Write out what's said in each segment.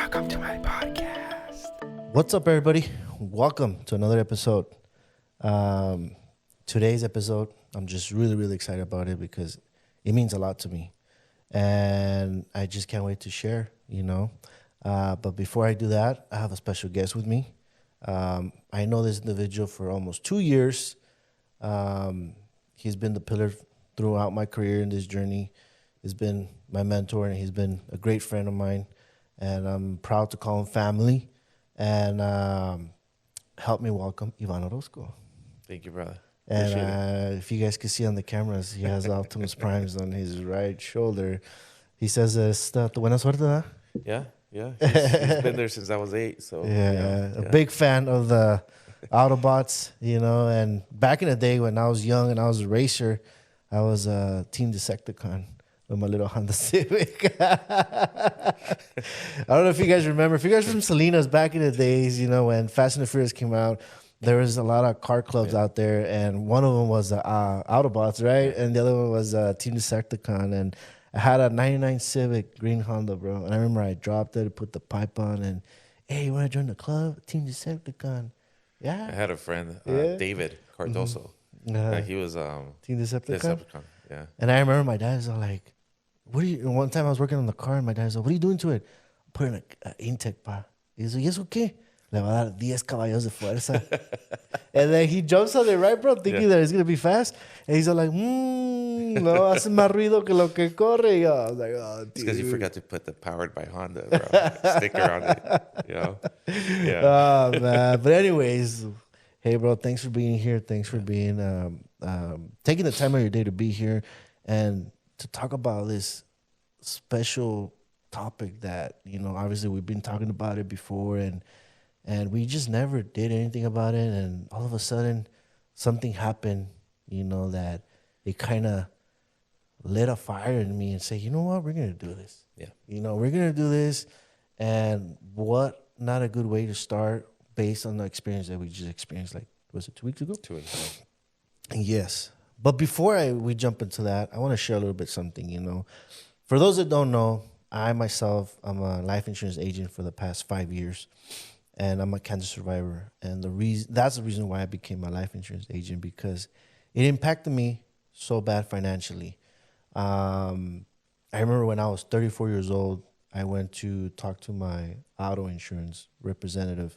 Welcome to my podcast. What's up, everybody? Welcome to another episode. Today's episode, I'm just really excited about it because it means a lot to me. And I just can't wait to share. But before I do that, I have a special guest with me. I know this individual for almost 2 years. He's been the pillar throughout my career in this journey. He's been my mentor, and he's been a great friend of mine. And I'm proud to call him family. And help me welcome Ivan Orozco. Thank you, brother. And if you guys can see on the cameras, he has Optimus Primes on his right shoulder. He says, buena suerte, ¿verdad? Yeah. He's been there since I was 8. So A big fan of the Autobots, and back in the day when I was young and I was a racer, I was Team Decepticon with my little Honda Civic. I don't know if you guys remember. If you guys are from Salinas back in the days, when Fast and the Furious came out, there was a lot of car clubs out there, and one of them was Autobots, right? And the other one was Team Decepticon, and I had a 99 Civic green Honda, bro. And I remember I dropped it, put the pipe on, and, hey, you want to join the club? Team Decepticon. Yeah. I had a friend, David Cardoso. Mm-hmm. He was Team Decepticon? Yeah. And I remember my dad was like, one time I was working on the car, and my dad was like, what are you doing to it? I'm putting an intake, pa. He's like, ¿y eso qué? Le va a dar 10 caballos de fuerza. And then he jumps on it, right, bro? Thinking that it's going to be fast. And he's all like, no, hace más ruido que lo que corre. I was like, oh, dude. It's because you forgot to put the powered by Honda, bro. Sticker on it. Yeah. Oh, man. But anyways, hey, bro, thanks for being here. Thanks for being, taking the time of your day to be here and to talk about this special topic that, obviously we've been talking about it before, and we just never did anything about it. And all of a sudden, something happened, that it kind of lit a fire in me and say, you know what, we're going to do this. Yeah. We're going to do this. And what not a good way to start based on the experience that we just experienced, like, was it 2 weeks ago? 2 weeks ago. Yes. But before we jump into that, I want to share a little bit something, For those that don't know, I myself, I'm a life insurance agent for the past 5 years. And I'm a cancer survivor. And that's the reason why I became a life insurance agent, because it impacted me so bad financially. I remember when I was 34 years old, I went to talk to my auto insurance representative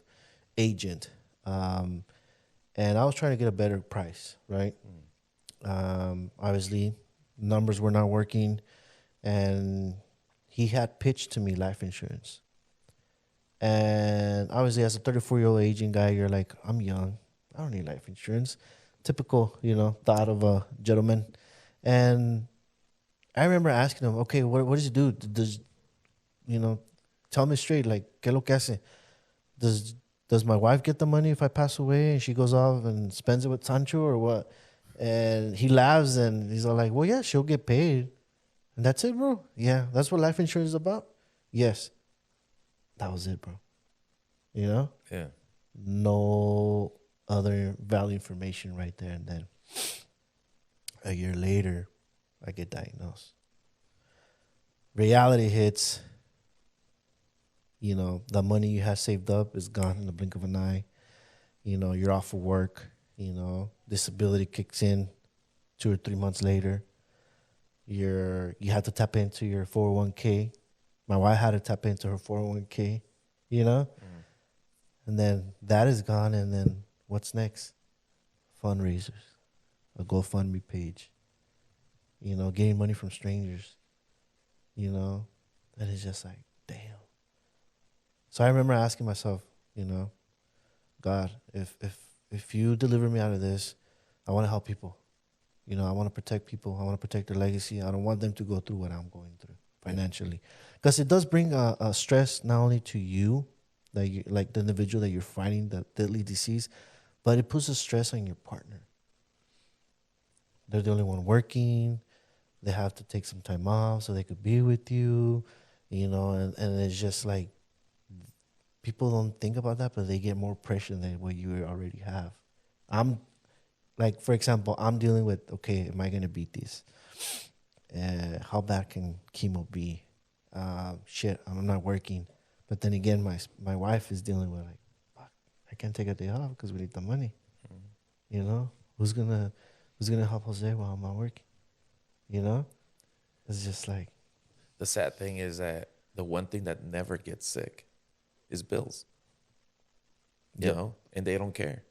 agent. And I was trying to get a better price, right? Obviously, numbers were not working. And he had pitched to me life insurance. And obviously, as a 34-year-old aging guy, you're like, I'm young. I don't need life insurance. Typical, thought of a gentleman. And I remember asking him, okay, what does he do? Does, tell me straight, like, ¿qué es lo que hace? Does my wife get the money if I pass away and she goes off and spends it with Sancho or what? And he laughs and he's all like, well, yeah, she'll get paid. And that's it, bro. Yeah, that's what life insurance is about. Yes. That was it, bro. Yeah. No other value information right there. And then a year later, I get diagnosed. Reality hits. The money you have saved up is gone in the blink of an eye. You're off of work. Disability kicks in 2 or 3 months later. You have to tap into your 401k. My wife had to tap into her 401k, And then that is gone, and then what's next? Fundraisers, a GoFundMe page, getting money from strangers, and it's just like, damn. So I remember asking myself, God, if you deliver me out of this, I want to help people. I want to protect people. I want to protect their legacy. I don't want them to go through what I'm going through financially. Because it does bring a stress not only to you, like the individual that you're fighting, the deadly disease, but it puts a stress on your partner. They're the only one working. They have to take some time off so they could be with you, and it's just like people don't think about that, but they get more pressure than what you already have. Like, for example, I'm dealing with, okay, am I going to beat this? How bad can chemo be? Shit, I'm not working. But then again, my wife is dealing with like, fuck, I can't take a day off because we need the money. You know, who's gonna help Jose while I'm not working? You know, it's just like, The sad thing is that the one thing that never gets sick is bills. You Yep. know, and they don't care.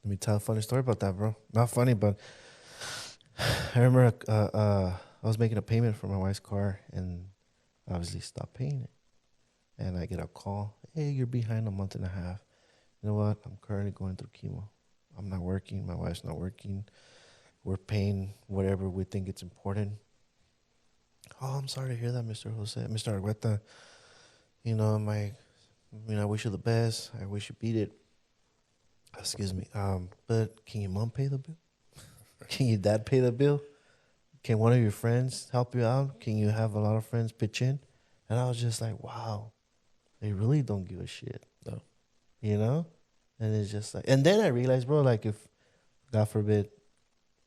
let me tell a funny story about that, bro. Not funny, but I remember I was making a payment for my wife's car and obviously stopped paying it. And I get a call, hey, you're behind a month and a half. You know what? I'm currently going through chemo. I'm not working. My wife's not working. We're paying whatever we think it's important. Oh, I'm sorry to hear that, Mr. Jose, Mr. Argueta. You know, I wish you the best. I wish you beat it. Excuse me. But can your mom pay the bill? Can your dad pay the bill? Can one of your friends help you out? Can you have a lot of friends pitch in? And I was just like, wow, they really don't give a shit. No. You know? And it's just like, and then I realized, bro, like if, God forbid,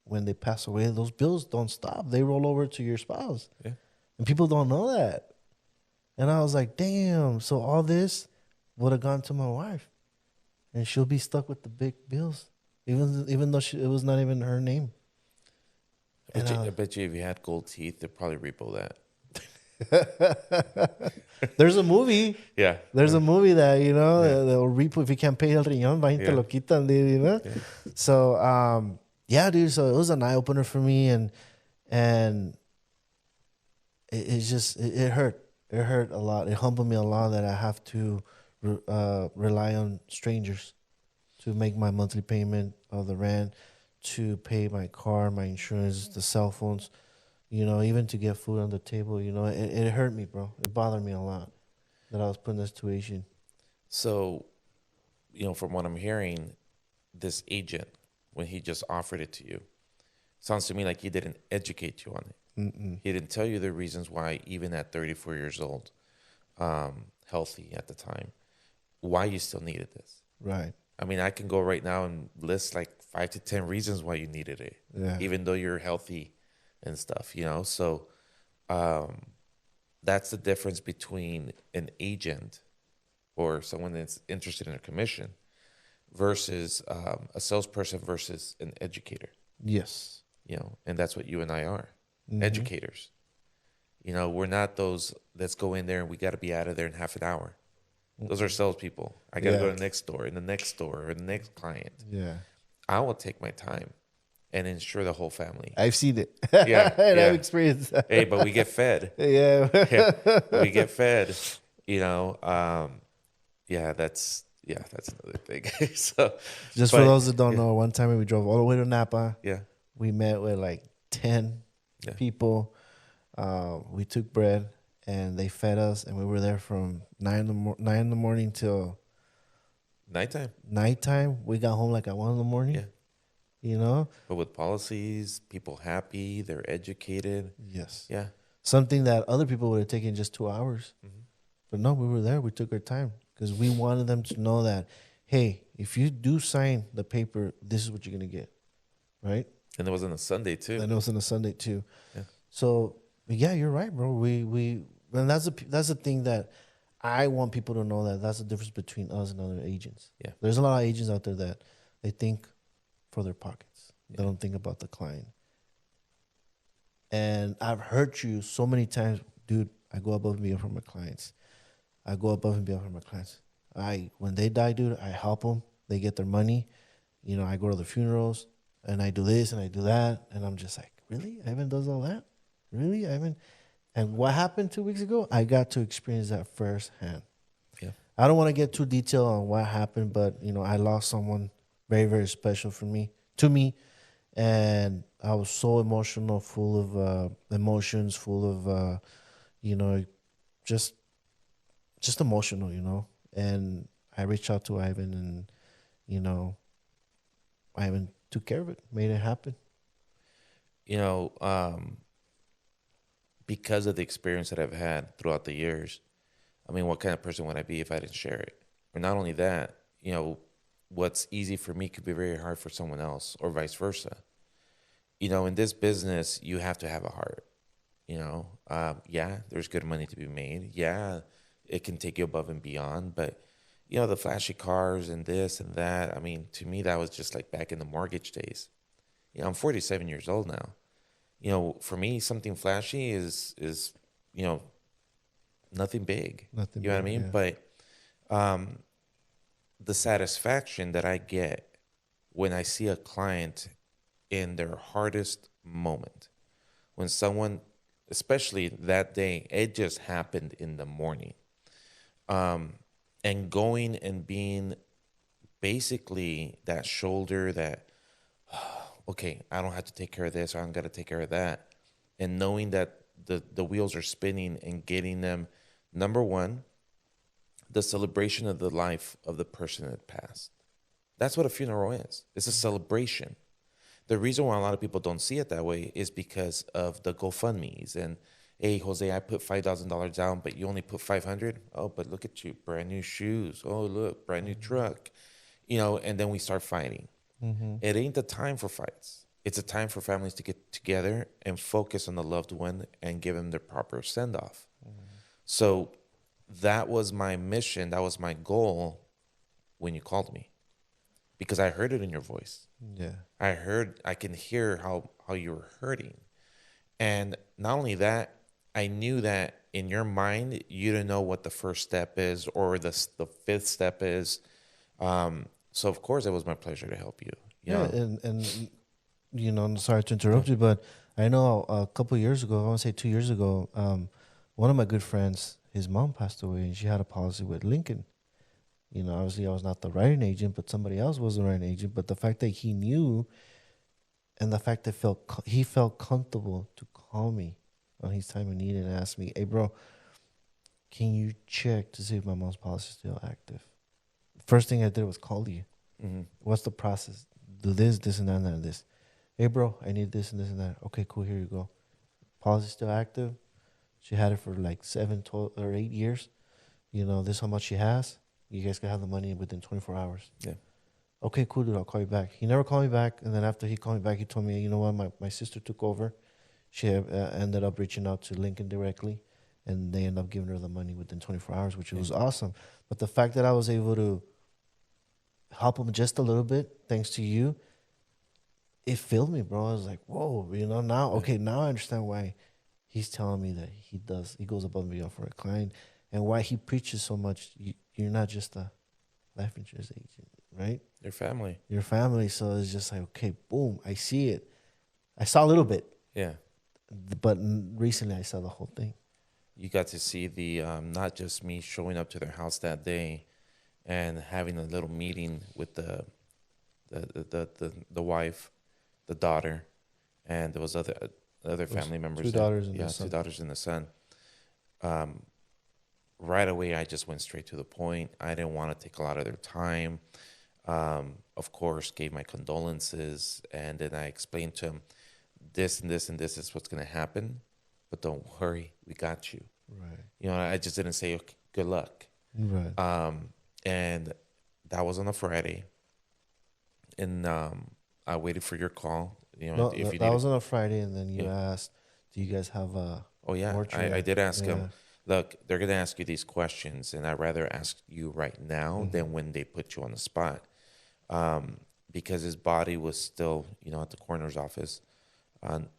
when they pass away, those bills don't stop. They roll over to your spouse. Yeah. And people don't know that. And I was like, damn, so all this would have gone to my wife. And she'll be stuck with the big bills, even though it was not even her name. I bet you if you had gold teeth, they'd probably repo that. There's a movie. Yeah. There's a movie that, you know, Yeah. they'll repo if you can't pay el riñón, va y te Yeah. lo quitan, dude, you know? Yeah. So, yeah, dude, so it was an eye-opener for me, and it hurt. It hurt a lot. It humbled me a lot that I have to rely on strangers to make my monthly payment of the rent, to pay my car, my insurance, the cell phones, you know, even to get food on the table. You know, it hurt me, bro. It bothered me a lot that I was put in this situation. So, you know, from what I'm hearing, this agent, when he just offered it to you, sounds to me like he didn't educate you on it. Mm-mm. He didn't tell you the reasons why, even at 34 years old, healthy at the time, why you still needed this. Right. I mean, I can go right now and list like 5 to 10 reasons why you needed it, Yeah. even though you're healthy and stuff, you know? So that's the difference between an agent or someone that's interested in a commission versus a salesperson versus an educator, Yes. you know? And that's what you and I are, Mhm. educators. You know, we're not those, let's go in there and we got to be out of there in half an hour. Those are salespeople. I got to go to the next store, and the next store, or the next client. Yeah. I will take my time and ensure the whole family. I've seen it. Yeah, and yeah. I've experienced that. Hey, but we get fed. Yeah. Yeah, we get fed. You know, that's another thing. So, Just but, for those that don't know, one time we drove all the way to Napa. yeah, We met with like 10 Yeah. people. We took bread and they fed us, and we were there from 9 in the morning till nighttime. nighttime. We got home like at 1 in the morning. Yeah, You know? but with policies, people happy, they're educated. Yes. Yeah, Something that other people would have taken just 2 hours. Mhm. But no, we were there. We took our time because we wanted them to know that, hey, if you do sign the paper, this is what you're going to get. Right? and it was on a Sunday too. And it was on a Sunday too. Yeah. So yeah, you're right, bro. We and that's the thing that I want people to know, that that's the difference between us and other agents. Yeah. There's a lot of agents out there that they think for their pockets. Yeah. They don't think about the client. And I've hurt you so many times, dude. I go above and beyond for my clients. When they die, dude, I help them. They get their money. You know, I go to the funerals and I do this and I do that. And I'm just like, really? Ivan does all that? Really, Ivan? And what happened 2 weeks ago? I got to experience that firsthand. Yeah. I don't want to get too detailed on what happened, but, you know, I lost someone very, very special to me. And I was so emotional, full of emotions, full of, you know, just emotional, you know. And I reached out to Ivan, and, you know, Ivan took care of it, made it happen. You know, because of the experience that I've had throughout the years, I mean, what kind of person would I be if I didn't share it? Or not only that, you know, what's easy for me could be very hard for someone else, or vice versa. You know, in this business, you have to have a heart. You know, yeah, there's good money to be made. Yeah, it can take you above and beyond. But you know, the flashy cars and this and that. I mean, to me, that was just like back in the mortgage days. You know, I'm 47 years old now. You know, for me, something flashy is you know, nothing big. Nothing You know what I big. mean? Yeah. But um, the satisfaction that I get when I see a client in their hardest moment, when someone, especially that day, it just happened in the morning, um, and going and being basically that shoulder that, okay, I don't have to take care of this, or I'm gonna take care of that, and knowing that the wheels are spinning and getting them, number one, the celebration of the life of the person that passed. That's what a funeral is. It's a celebration. The reason why a lot of people don't see it that way is because of the GoFundMe's and, hey, Jose, I put $5,000 down, but you only put 500. Oh, but look at you, brand new shoes. Oh, look, brand new truck. You know, and then we start fighting. Mm-hmm. It ain't the time for fights. It's a time for families to get together and focus on the loved one and give them their proper send off. So that was my mission. That was my goal when you called me, because I heard it in your voice. Yeah. I can hear how you were hurting. And not only that, I knew that in your mind, you didn't know what the first step is or the fifth step is. So of course it was my pleasure to help you. You Yeah. know? And I'm sorry to interrupt you, but I know a couple years ago, I want to say 2 years ago, one of my good friends, his mom passed away, and she had a policy with Lincoln. Obviously I was not the writing agent, but somebody else was the writing agent. But the fact that he knew, and the fact that he felt comfortable to call me on his time of need and ask me, "Hey, bro, can you check to see if my mom's policy is still active?" First thing I did was call you. Mm-hmm. What's the process? Do this, and that, and this. Hey, bro, I need this and this and that. Okay, cool. Here you go. Policy still active. She had it for like 7, 12, or 8 years. This is how much she has. You guys can have the money within 24 hours. Yeah. Okay, cool, dude. I'll call you back. He never called me back. And then after he called me back, he told me, you know what? My sister took over. She ended up reaching out to Lincoln directly, and they ended up giving her the money within 24 hours, which was awesome. But the fact that I was able to help him just a little bit, thanks to you, it filled me, bro. I was like, whoa, now I understand why he's telling me that he goes above and beyond for a client, and why he preaches so much. You're not just a life insurance agent, right? Your family. Your family. So it's just like, okay, boom, I see it. I saw a little bit, Yeah. but recently I saw the whole thing. You got to see the not just me showing up to their house that day and having a little meeting with the wife, the daughter, and there was other family members. Two daughters and yeah, the son. 2 daughters and the son. Right away, I just went straight to the point. I didn't want to take a lot of their time. Of course, gave my condolences, and then I explained to them, this and this and this is what's going to happen, but don't worry, we got you. Right. I just didn't say, okay, good luck. Right. And that was on a Friday, and I waited for your call. No, If you that needed. was on a Friday, and then you Yeah. asked, "Do you guys have a Oh yeah, mortuary?" I did ask Yeah. them. Look, they're gonna ask you these questions, and I'd rather ask you right now than when they put you on the spot, because his body was still, at the coroner's office.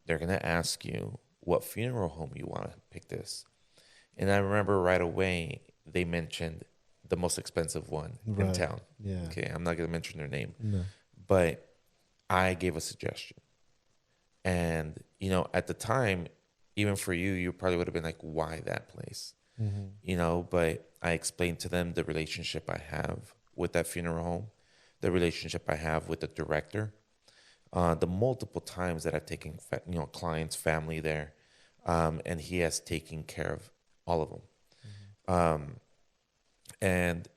They're gonna ask you what funeral home you want to pick this, and I remember right away they mentioned the most expensive one in Right. town. Yeah. Okay, I'm not gonna mention their name, No. but I gave a suggestion. And, at the time, even for you, you probably would have been like, why that place? But I explained to them the relationship I have with that funeral home, the relationship I have with the director, the multiple times that I've taken, clients, family there, and he has taken care of all of them. And,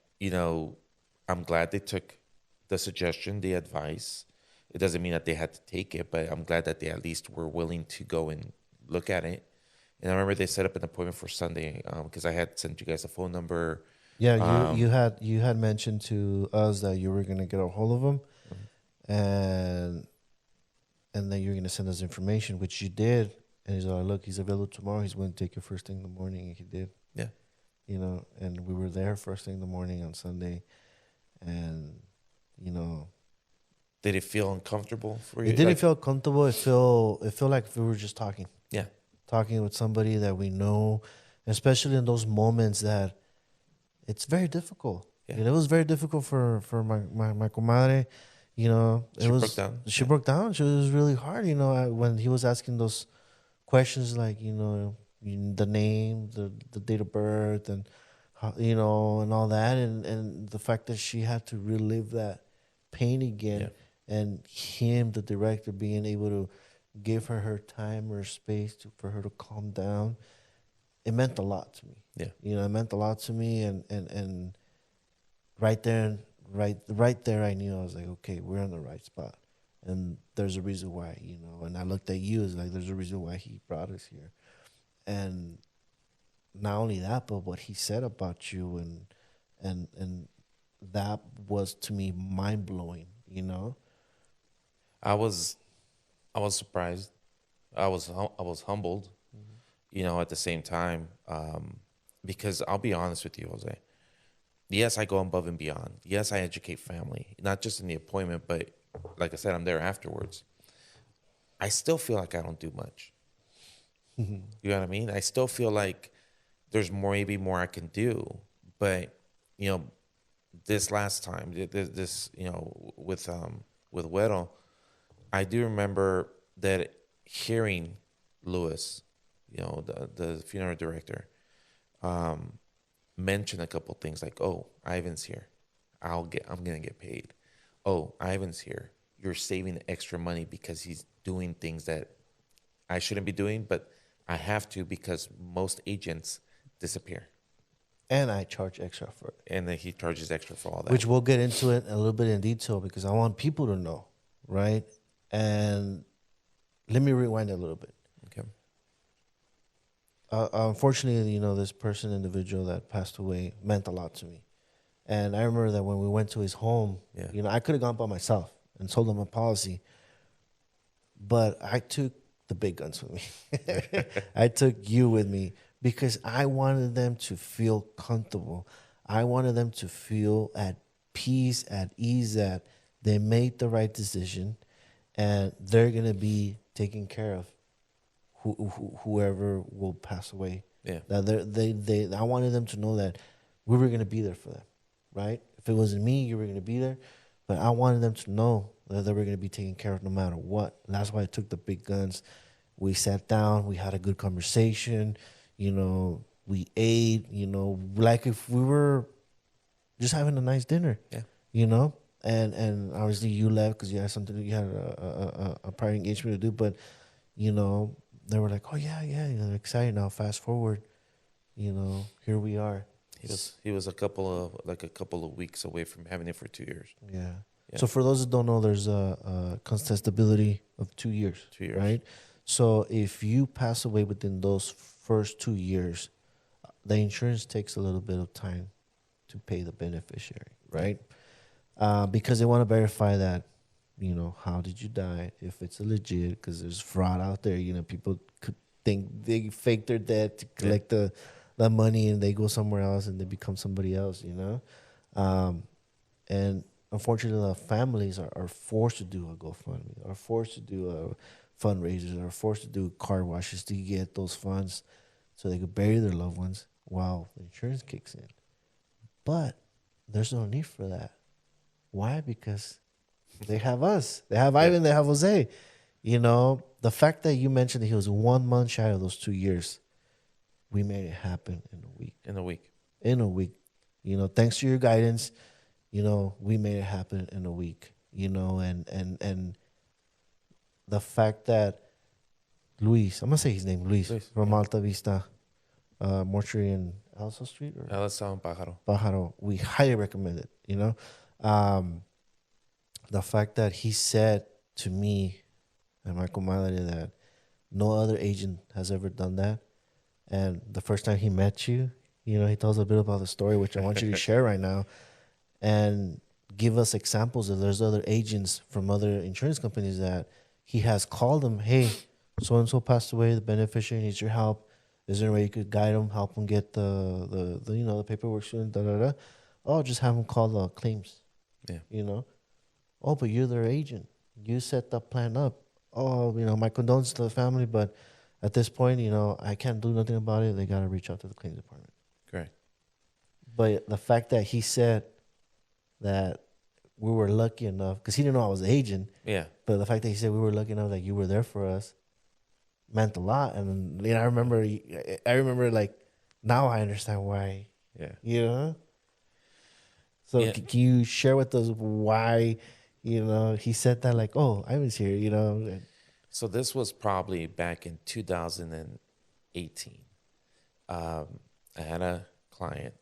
I'm glad they took the suggestion, the advice. It doesn't mean that they had to take it, but I'm glad that they at least were willing to go and look at it. And I remember they set up an appointment for Sunday, because I had sent you guys a phone number. Yeah, you had mentioned to us that you were gonna get a hold of him, and then you were gonna send us information, which you did. And he's like, "Look, he's available tomorrow. He's going to take you first thing in the morning," and he did. Yeah. you know, and we were there first thing in the morning on Sunday, and you know, Did it feel uncomfortable for it you? didn't Like, feel comfortable. It felt like we were just yeah, talking with somebody that we know, especially in those moments that it's very difficult. yeah. You know, it was very difficult for my comadre. You know, She broke down. she Yeah, broke down. She was really hard. You know, when he was asking those questions like the name, the date of birth, and how, and all that, and the fact that she had to relive that pain yeah, again, and him, the director, being able to give her time or space for her to calm down, it meant a lot to me. yeah. It meant a lot to me, and right there, right there, I knew I was like, okay, we're on the right spot, and there's a reason why, And I looked at you as like, there's a reason why he brought us here, and not only that, but what he said about you, and that was to me mind blowing. I was, I was surprised. I was humbled. At the same time, because I'll be honest with you, Jose. Yes, I go above and beyond. Yes, I educate family, not just in the appointment, but like I said, I'm there afterwards. I still feel like I don't do much. You know what I mean? I still feel like there's maybe more I can do. But you know, this last time, this with Güero, I do remember that hearing Lewis, the funeral director, mention a couple things like, "Oh, Ivan's here. I'm gonna get paid. Oh, Ivan's here. You're saving extra money because he's doing things that I shouldn't be doing, but I have to because most agents disappear, And I charge extra for it, and then he charges extra for all that." which we'll get into it a little bit in detail because I want people to know, right? And let me rewind a little bit. Okay. Unfortunately, this individual that passed away meant a lot to me. And I remember that when we went to his home, Yeah. I could have gone by myself and told him a policy, but I took the big guns with me. I took you with me because I wanted them to feel comfortable. I wanted them to feel at peace, at ease, that they made the right decision and they're going to be taken care of, whoever will pass away. Yeah. That I wanted them to know that we were going to be there for them, right? If it wasn't me, you were going to be there. But I wanted them to know that they were going to be taken care of no matter what. And that's why I took the big guns. We sat down. We had a good conversation. We ate, like if we were just having a nice dinner. Yeah. And obviously you left because you had something, you had a prior engagement to do. But, they were like, oh, yeah, they're excited now. Fast forward, here we are. He was a couple of weeks away from having it for 2 years. Yeah. Yeah. So for those that don't know, there's a contestability of 2 years. 2 years. Right? So if you pass away within those first 2 years, the insurance takes a little bit of time to pay the beneficiary, right? Because they want to verify that, how did you die? If it's legit, because there's fraud out there. People could think they fake their death to collect the money and they go somewhere else and they become somebody else, and unfortunately, the families are forced to do a GoFundMe, are forced to do a fundraisers, are forced to do car washes to get those funds so they could bury their loved ones while the insurance kicks in. But there's no need for that. Why? Because they have us. They have Ivan. They have Jose. The fact that you mentioned that he was 1 month shy of those 2 years, we made it happen in a week. In a week. Thanks to your guidance, we made it happen in a week. And the fact that Luis, I'm going to say his name, Luis. From Alta Vista Mortuary in Also Street? Or Alza Pájaro. Pájaro. We highly recommend it, the fact that he said to me and my comadre that no other agent has ever done that. And the first time he met you, he tells a bit about the story, which I want you to share right now, and give us examples of there's other agents from other insurance companies that he has called them, hey, so-and-so passed away, the beneficiary needs your help. Is there a way you could guide them, help them get the the paperwork soon? Da da da. Oh, just have them call the claims. Yeah. You know. Oh, but you're their agent. You set the plan up. Oh, my condolences to the family, but at this point, I can't do nothing about it. They gotta reach out to the claims department. Correct. But the fact that he said that we were lucky enough, because he didn't know I was the agent, Yeah. but the fact that he said we were lucky enough that you were there for us meant a lot. And I remember like now I understand why. Yeah. So Yeah. can you share with us why, he said that, like, oh, I was here, So this was probably back in 2018. I had a client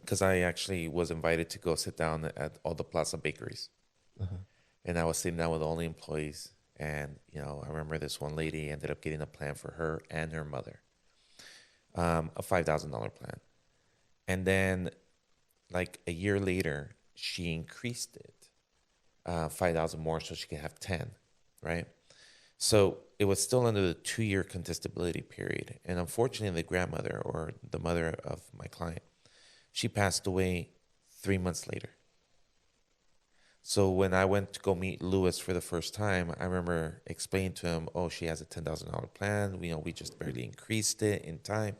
because I actually was invited to go sit down at all the Plaza bakeries. Uh-huh. And I was sitting down with all the employees. And, I remember this one lady ended up getting a plan for her and her mother, a $5,000 plan. And then, like a year later, she increased it 5,000 more so she can have 10, right? So it was still under the 2-year contestability period. And unfortunately, the grandmother or the mother of my client, she passed away 3 months later. So when I went to go meet Lewis for the first time, I remember explaining to him, oh, she has a $10,000 plan. We just barely increased it in time.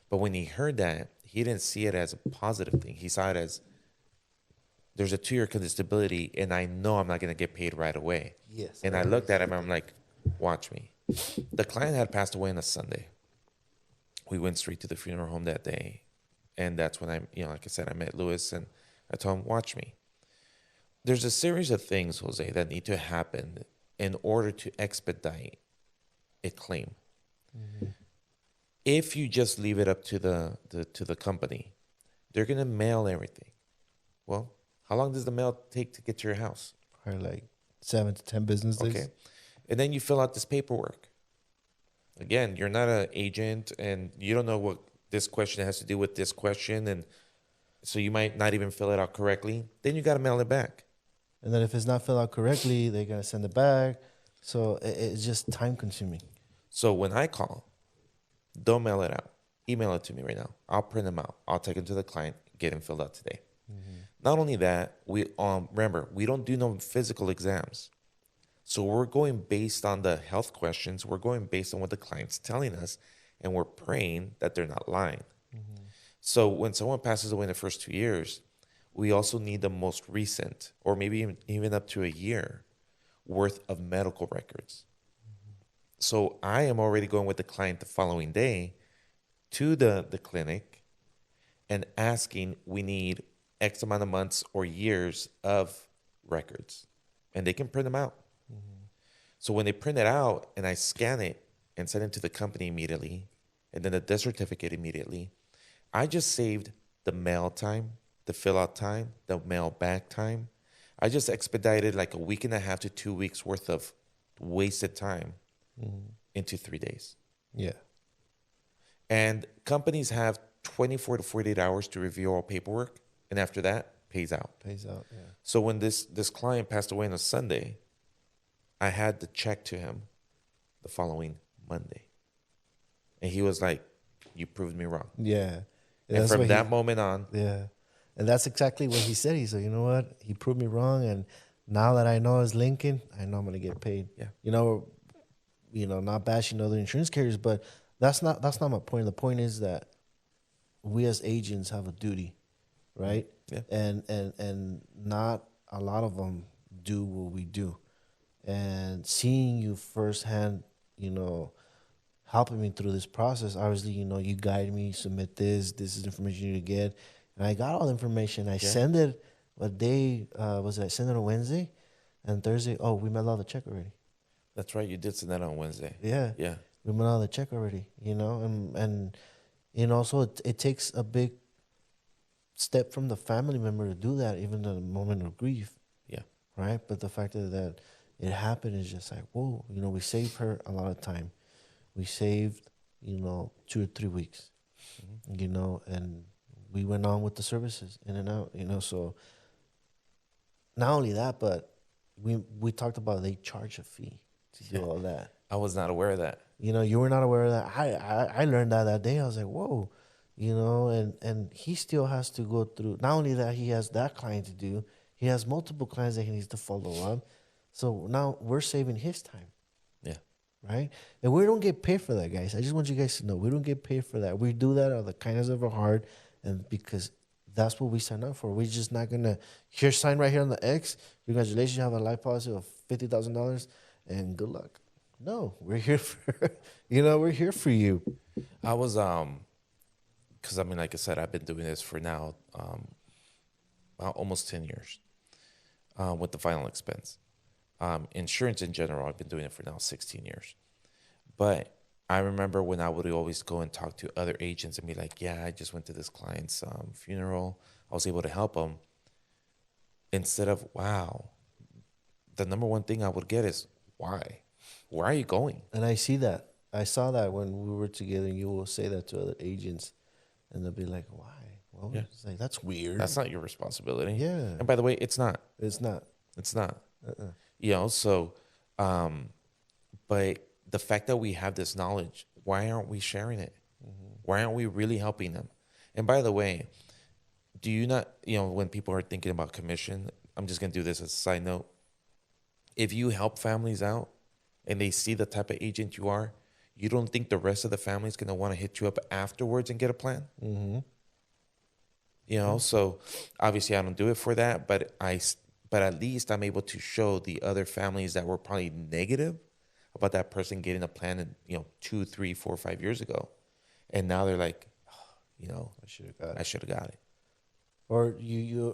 But when he heard that, he didn't see it as a positive thing. He saw it as there's a 2-year contestability, and I know I'm not going to get paid right away. Yes. And I looked at him, and I'm like, watch me. The client had passed away on a Sunday. We went straight to the funeral home that day. And that's when like I said, I met Lewis, and I told him, watch me. There's a series of things, Jose, that need to happen in order to expedite a claim. Mm-hmm. If you just leave it up to the company, they're gonna mail everything. Well, how long does the mail take to get to your house? Probably like 7 to 10 business days. Okay, and then you fill out this paperwork. Again, you're not an agent, and you don't know what this question has to do with this question, and so you might not even fill it out correctly. Then you got to mail it back. And then if it's not filled out correctly, they're going to send it back. So it's just time consuming. So when I call, don't mail it out. Email it to me right now. I'll print them out. I'll take them to the client, get them filled out today. Mm-hmm. Not only that, we remember, we don't do no physical exams. So we're going based on the health questions. We're going based on what the client's telling us, and we're praying that they're not lying. Mm-hmm. So when someone passes away in the first 2 years, we also need the most recent, or maybe even up to a year, worth of medical records. Mm-hmm. So I am already going with the client the following day to the clinic and asking, we need X amount of months or years of records. And they can print them out. Mm-hmm. So when they print it out and I scan it and send it to the company immediately, and then the death certificate immediately, I just saved the mail time, the fill out time, the mail back time. I just expedited like a week and a half to 2 weeks worth of wasted time into 3 days. Yeah. And companies have 24 to 48 hours to review all paperwork. And after that, pays out. Pays out, yeah. So when this client passed away on a Sunday, I had the check to him the following Monday. And he was like, you proved me wrong. Yeah. And from that moment on. Yeah. And that's exactly what he said. He said, you know what? He proved me wrong. And now that I know it's Lincoln, I know I'm going to get paid. Yeah. Not bashing other insurance carriers, but that's not my point. The point is that we as agents have a duty, right? Yeah. And not a lot of them do what we do. And seeing you firsthand, helping me through this process, obviously, you guide me, submit this is information you need to get. And I got all the information. I send it, what day was it? I sent it on Wednesday, and Thursday, we mailed out the check already. That's right. You did send that on Wednesday. Yeah. Yeah. We mailed out the check already, and so it takes a big step from the family member to do that, even in a moment of grief. Yeah. Right? But the fact that it happened is just like, whoa, we saved her a lot of time. We saved, 2 or 3 weeks, and we went on with the services in and out, so not only that, but we talked about they charge a fee to do all that. I was not aware of that. You know, you were not aware of that. I learned that day. I was like, whoa, you know, and he still has to go through. Not only that, he has that client to do. He has multiple clients that he needs to follow up. So now we're saving his time, Yeah. right? And we don't get paid for that, guys. I just want you guys to know we don't get paid for that. We do that out of the kindness of our heart, and because that's what we sign up for. We're just not gonna here sign right here on the X. Congratulations, you have a life policy of $50,000, and good luck. No, we're here for we're here for you. I was because I mean, like I said, I've been doing this for now about almost 10 years with the final expense. Insurance in general, I've been doing it for now 16 years. But I remember when I would always go and talk to other agents and be like, yeah, I just went to this client's funeral. I was able to help them. Instead of, wow, the number one thing I would get is, why? Where are you going? And I see that. I saw that when we were together. You will say that to other agents, and they'll be like, "Why?" Well, Yeah. it's like that's weird. That's not your responsibility. Yeah, And by the way, it's not. it's not. It's not. Uh-uh. So, but the fact that we have this knowledge, why aren't we sharing it? Why aren't we really helping them? And by the way, do you not, when people are thinking about commission, I'm just going to do this as a side note. If you help families out and they see the type of agent you are, you don't think the rest of the family is going to want to hit you up afterwards and get a plan? Mm-hmm. So obviously I don't do it for that, but at least I'm able to show the other families that were probably negative about that person getting a plan in, 2, 3, 4, 5 years ago. And now they're like, I should have got it. I should have got it. Or you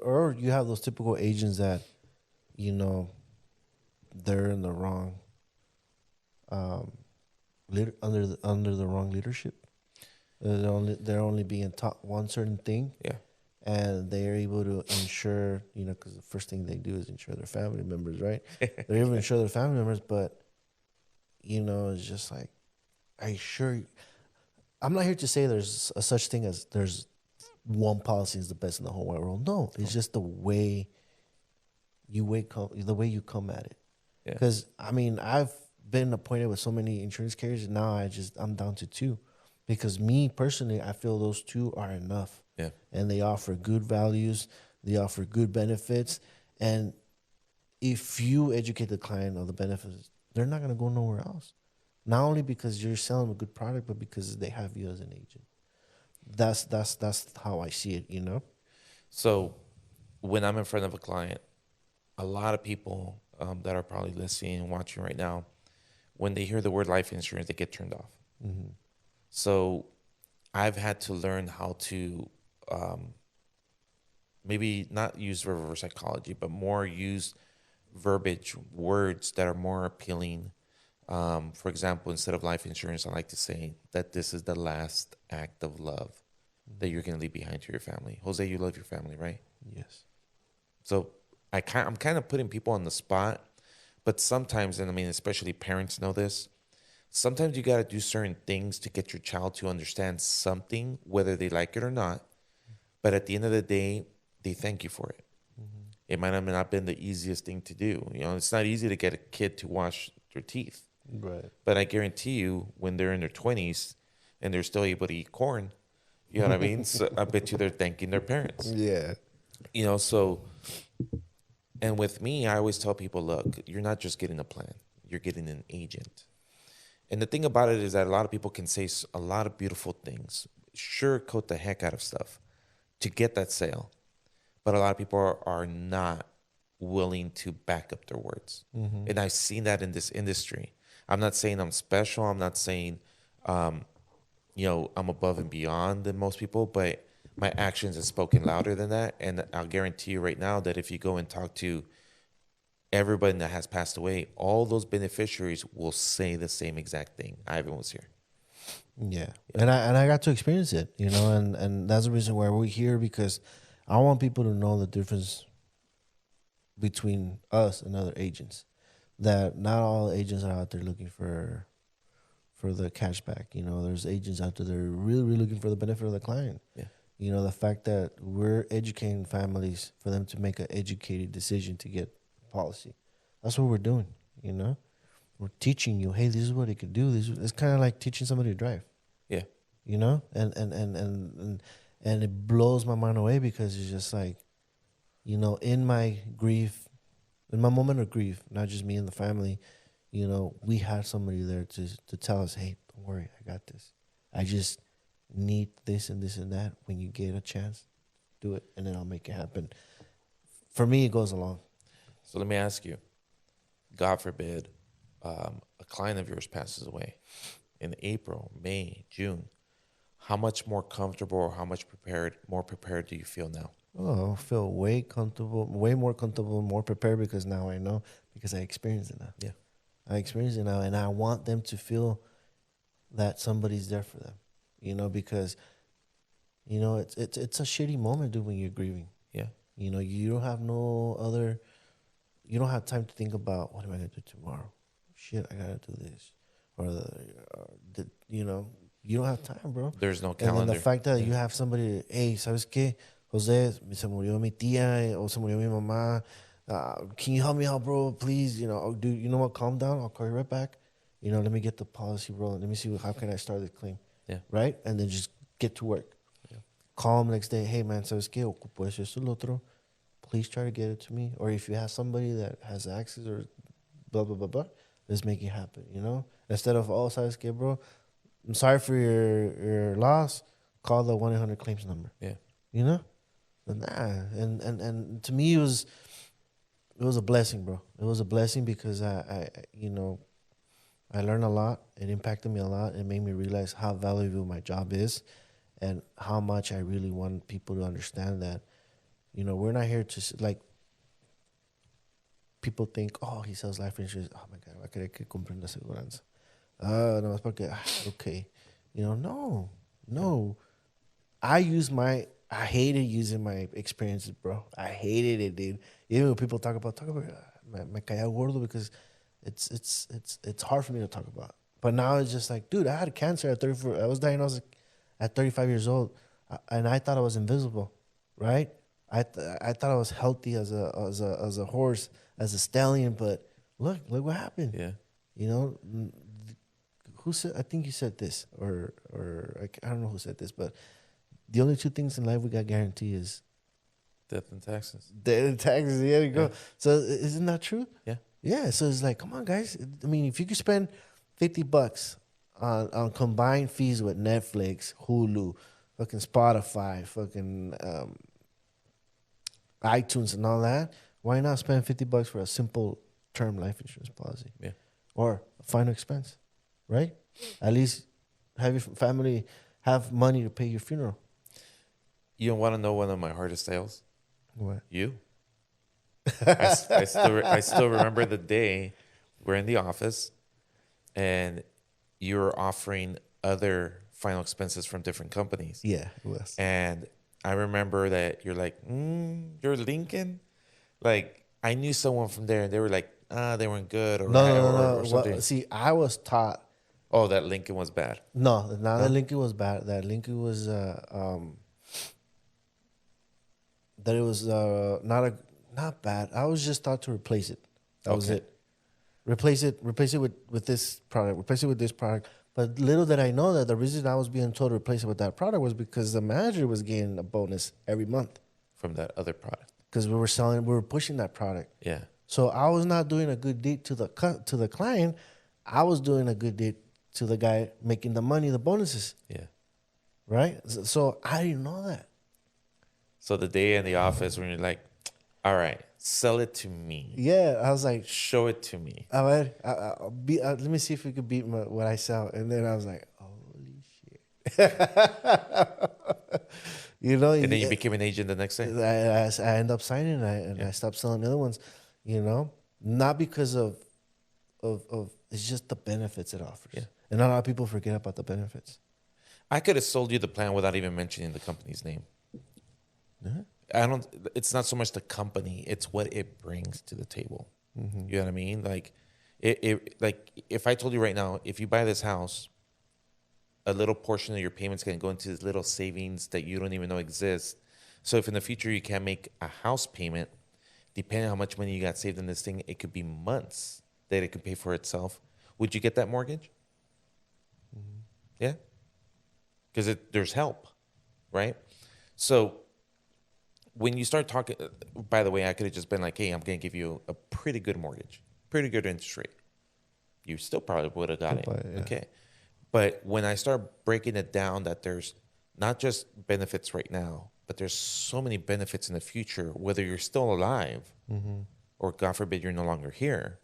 have those typical agents that, they're in the wrong, under the wrong leadership. They're only being taught one certain thing. Yeah. And they're able to insure, because the first thing they do is insure their family members, right? They're able to insure their family members, but, it's just like, I'm not here to say there's a such thing as there's one policy is the best in the whole wide world. No, it's just the way the way you come at it. Yeah. Because, I've been appointed with so many insurance carriers, and now I'm down to 2. Because me, personally, I feel those 2 are enough. Yeah. And they offer good values. They offer good benefits. And if you educate the client of the benefits, they're not going to go nowhere else. Not only because you're selling a good product, but because they have you as an agent. That's how I see it, So when I'm in front of a client, a lot of people that are probably listening and watching right now, when they hear the word life insurance, they get turned off. Mm-hmm. So I've had to learn how to maybe not use reverse psychology, but more use verbiage, words that are more appealing. For example, instead of life insurance, I like to say that this is the last act of love that you're going to leave behind to your family. Jose, you love your family, right? Yes. So I'm kind of putting people on the spot, but sometimes, and especially parents know this, sometimes you got to do certain things to get your child to understand something, whether they like it or not. But at the end of the day, they thank you for it. Mm-hmm. It might have not been the easiest thing to do. It's not easy to get a kid to wash their teeth. Right. But I guarantee you, when they're in their 20s and they're still able to eat corn, you know what I mean? So I bet you they're thanking their parents. Yeah. So, and with me, I always tell people, look, you're not just getting a plan, you're getting an agent. And the thing about it is that a lot of people can say a lot of beautiful things, sugarcoat the heck out of stuff to get that sale. But a lot of people are not willing to back up their words. Mm-hmm. And I've seen that in this industry. I'm not saying I'm special. I'm not saying, I'm above and beyond than most people, but my actions have spoken louder than that. And I'll guarantee you right now that if you go and talk to everybody that has passed away, all those beneficiaries will say the same exact thing. Ivan was here. Yeah. And I got to experience it, and that's the reason why we're here, because I want people to know the difference between us and other agents. That not all agents are out there looking for the cashback. There's agents out there that are really, really looking for the benefit of the client. Yeah. The fact that we're educating families for them to make an educated decision to get policy. That's what we're doing, We're teaching you, hey, this is what it could do. It's kind of like teaching somebody to drive, Yeah. you know? And it blows my mind away because it's just like, you know, in my grief, in my moment of grief, not just me and the family, you know, we had somebody there to tell us, hey, don't worry, I got this. I just need this and this and that. When you get a chance, do it, and then I'll make it happen. For me, it goes along. So let me ask you, God forbid, a client of yours passes away in April, May, June. How much more comfortable or how much more prepared do you feel now? Oh, I feel way comfortable, way more comfortable, more prepared because now I know, because I experienced it now. Yeah. I experience it now, and I want them to feel that somebody's there for them, you know, because, you know, it's a shitty moment, dude, when you're grieving. Yeah. You know, you don't have no other, you don't have time to think about what am I gonna do tomorrow. Shit, I gotta do this, you know, you don't have time, bro. There's no And then calendar. the fact that Yeah. you have somebody, hey, ¿sabes qué? Jose, se murió mi tía, o se murió mi mamá. Can you help me out, bro? Please, you know, oh, dude, you know what? Calm down. I'll call you right back. You know, let me get the policy rolling. Let me see how can I start this claim. Yeah. Right? And then just get to work. Yeah. Call them next day. Hey, man, ¿sabes qué? Ocupo eso, esto, lo otro. Please try to get it to me. Or if you have somebody that has access or blah, blah, blah, blah, let's make it happen, you know? Instead of, oh, ¿sabes qué, bro? I'm sorry for your loss. Call the 1-800 claims number. Yeah. You know? Nah. And to me, it was a blessing, bro. It was a blessing because I you know, I learned a lot. It impacted me a lot. It made me realize how valuable my job is and how much I really want people to understand that, you know, we're not here to, like, people think, oh, he sells life insurance. Oh, my God, ¿va a querer que compren la aseguranza? No, es porque, okay. You know, no. I hated using my experiences, bro. I hated it, dude. Even when people talk about me caía gordo because it's hard for me to talk about. But now it's just like, dude, I had cancer at 34. I was diagnosed at 35 years old, and I thought I was invisible, right? I thought I was healthy as a horse, as a stallion, but look what happened. Yeah. You know, who said? I think you said this, or I don't know who said this, but the only two things in life we got guaranteed is Death and taxes. death and taxes. There you go. Yeah. So isn't that true? Yeah. Yeah. So it's like, come on, guys. I mean, if you could spend $50 on combined fees with Netflix, Hulu, fucking Spotify, fucking iTunes, and all that, why not spend $50 for a simple term life insurance policy? Yeah. Or a final expense, right? At least have your family have money to pay your funeral. You want to know one of my hardest sales? What? You. I still remember the day we're in the office and you were offering other final expenses from different companies. Yeah, it was. And I remember that you're like, you're Lincoln? Like, I knew someone from there and they were like, they weren't good or, No. or something. Well, see, I was taught. Oh, that Lincoln was bad. No, not that Lincoln was bad. That Lincoln was that it was not bad. I was just taught to replace it. That was it. Replace it with this product. Replace it with this product. But little did I know that the reason I was being told to replace it with that product was because the manager was getting a bonus every month From that other product. because we were pushing that product. Yeah. So I was not doing a good deed to the client. I was doing a good deed to the guy making the money, the bonuses. Yeah. Right? So I didn't know that. So the day in the office when you're like, all right, sell it to me. Yeah, I was like, Show it to me. all right, let me see if we could beat what I sell. And then I was like, holy shit. You know? And then you became an agent the next day? I end up signing and I stopped selling the other ones, you know? Not because of it's just the benefits it offers. Yeah. And a lot of people forget about the benefits. I could have sold you the plan without even mentioning the company's name. Yeah. It's not so much the company, it's what it brings to the table. Mm-hmm. You know what I mean? Like like if I told you right now, if you buy this house, a little portion of your payments can go into these little savings that you don't even know exist. So if in the future you can't make a house payment, depending on how much money you got saved in this thing, it could be months that it could pay for itself. would you get that mortgage? Yeah, because there's help, right? So when you start talking, by the way, I could have just been like, hey, I'm going to give you a pretty good mortgage, pretty good interest rate. You still probably would have got it. Yeah. Okay. But when I start breaking it down, that there's not just benefits right now, but there's so many benefits in the future, whether you're still alive or God forbid you're no longer here.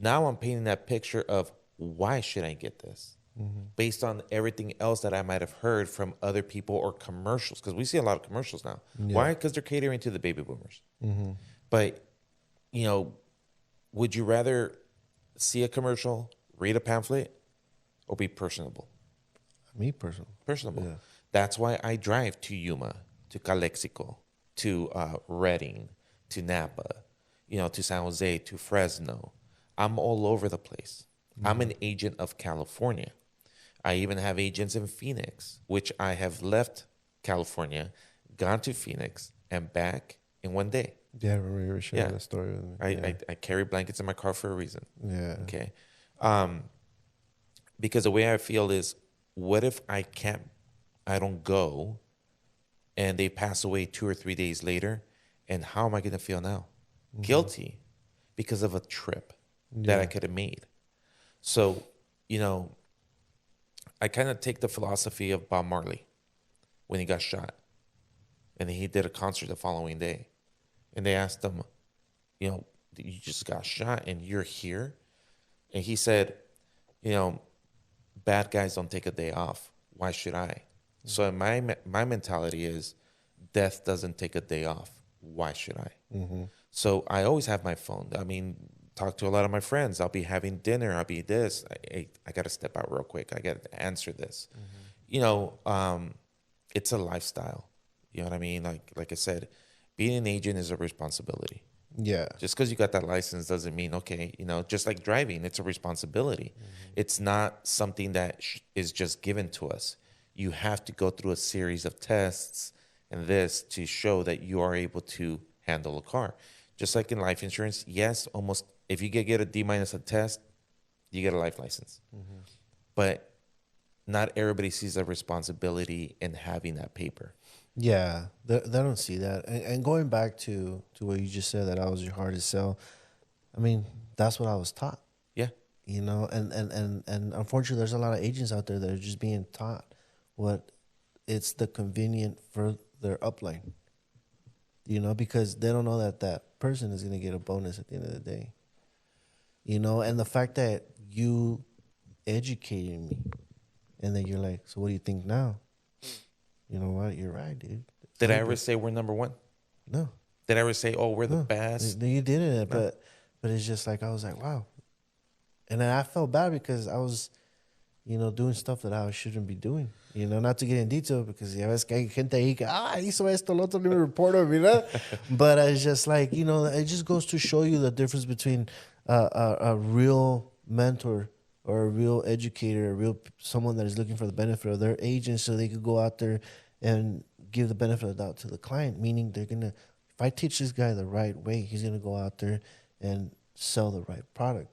Now I'm painting that picture of why should I get this? Based on everything else that I might have heard from other people or commercials, because we see a lot of commercials now. Yeah. Why? Because they're catering to the baby boomers. But, would you rather see a commercial, read a pamphlet, or be personable? Me personally. Personable. Yeah. That's why I drive to Yuma, to Calexico, to Redding, to Napa, to San Jose, to Fresno. I'm all over the place. I'm an agent of California. I even have agents in Phoenix, which I have left California, gone to Phoenix, and back in one day. Yeah, I remember you were sharing that story with me. I carry blankets in my car for a reason. Yeah. Okay. Because the way I feel is, what if I don't go, and they pass away 2 or 3 days later, and how am I going to feel now? Guilty because of a trip that I could have made. So, I kind of take the philosophy of Bob Marley when he got shot, and he did a concert the following day, and they asked him, you just got shot and you're here, and he said, bad guys don't take a day off. Why should I? So in my mentality is, death doesn't take a day off. Why should I? So I always have my phone. I mean, talk to a lot of my friends. I'll be having dinner. I'll be this. I got to step out real quick. I got to answer this. It's a lifestyle. You know what I mean? Like I said, being an agent is a responsibility. Yeah. Just because you got that license doesn't mean, okay, just like driving, it's a responsibility. It's not something that is just given to us. You have to go through a series of tests and this to show that you are able to handle a car. Just like in life insurance, yes, almost if you get a D- a test, you get a life license. But not everybody sees a responsibility in having that paper. Yeah, they don't see that. And going back to what you just said, that I was your hardest sell, I mean, that's what I was taught. Yeah. And unfortunately, there's a lot of agents out there that are just being taught what it's the convenient for their upline. Because they don't know that person is going to get a bonus at the end of the day. And the fact that you educated me, and then you're like, so what do you think now? You know what? You're right, dude. Did I ever say we're number one? No. Did I ever say, oh, we're the best? You didn't, no. But it's just like, I was like, wow. And then I felt bad because I was, doing stuff that I shouldn't be doing. Not to get in detail, because ya ves que hay gente ahí que, hizo esto, lo otro, let me report him, But it's just like, it just goes to show you the difference between a real mentor or a real educator, someone that is looking for the benefit of their agent, so they could go out there and give the benefit of the doubt to the client. Meaning, they're gonna, if I teach this guy the right way, he's gonna go out there and sell the right product.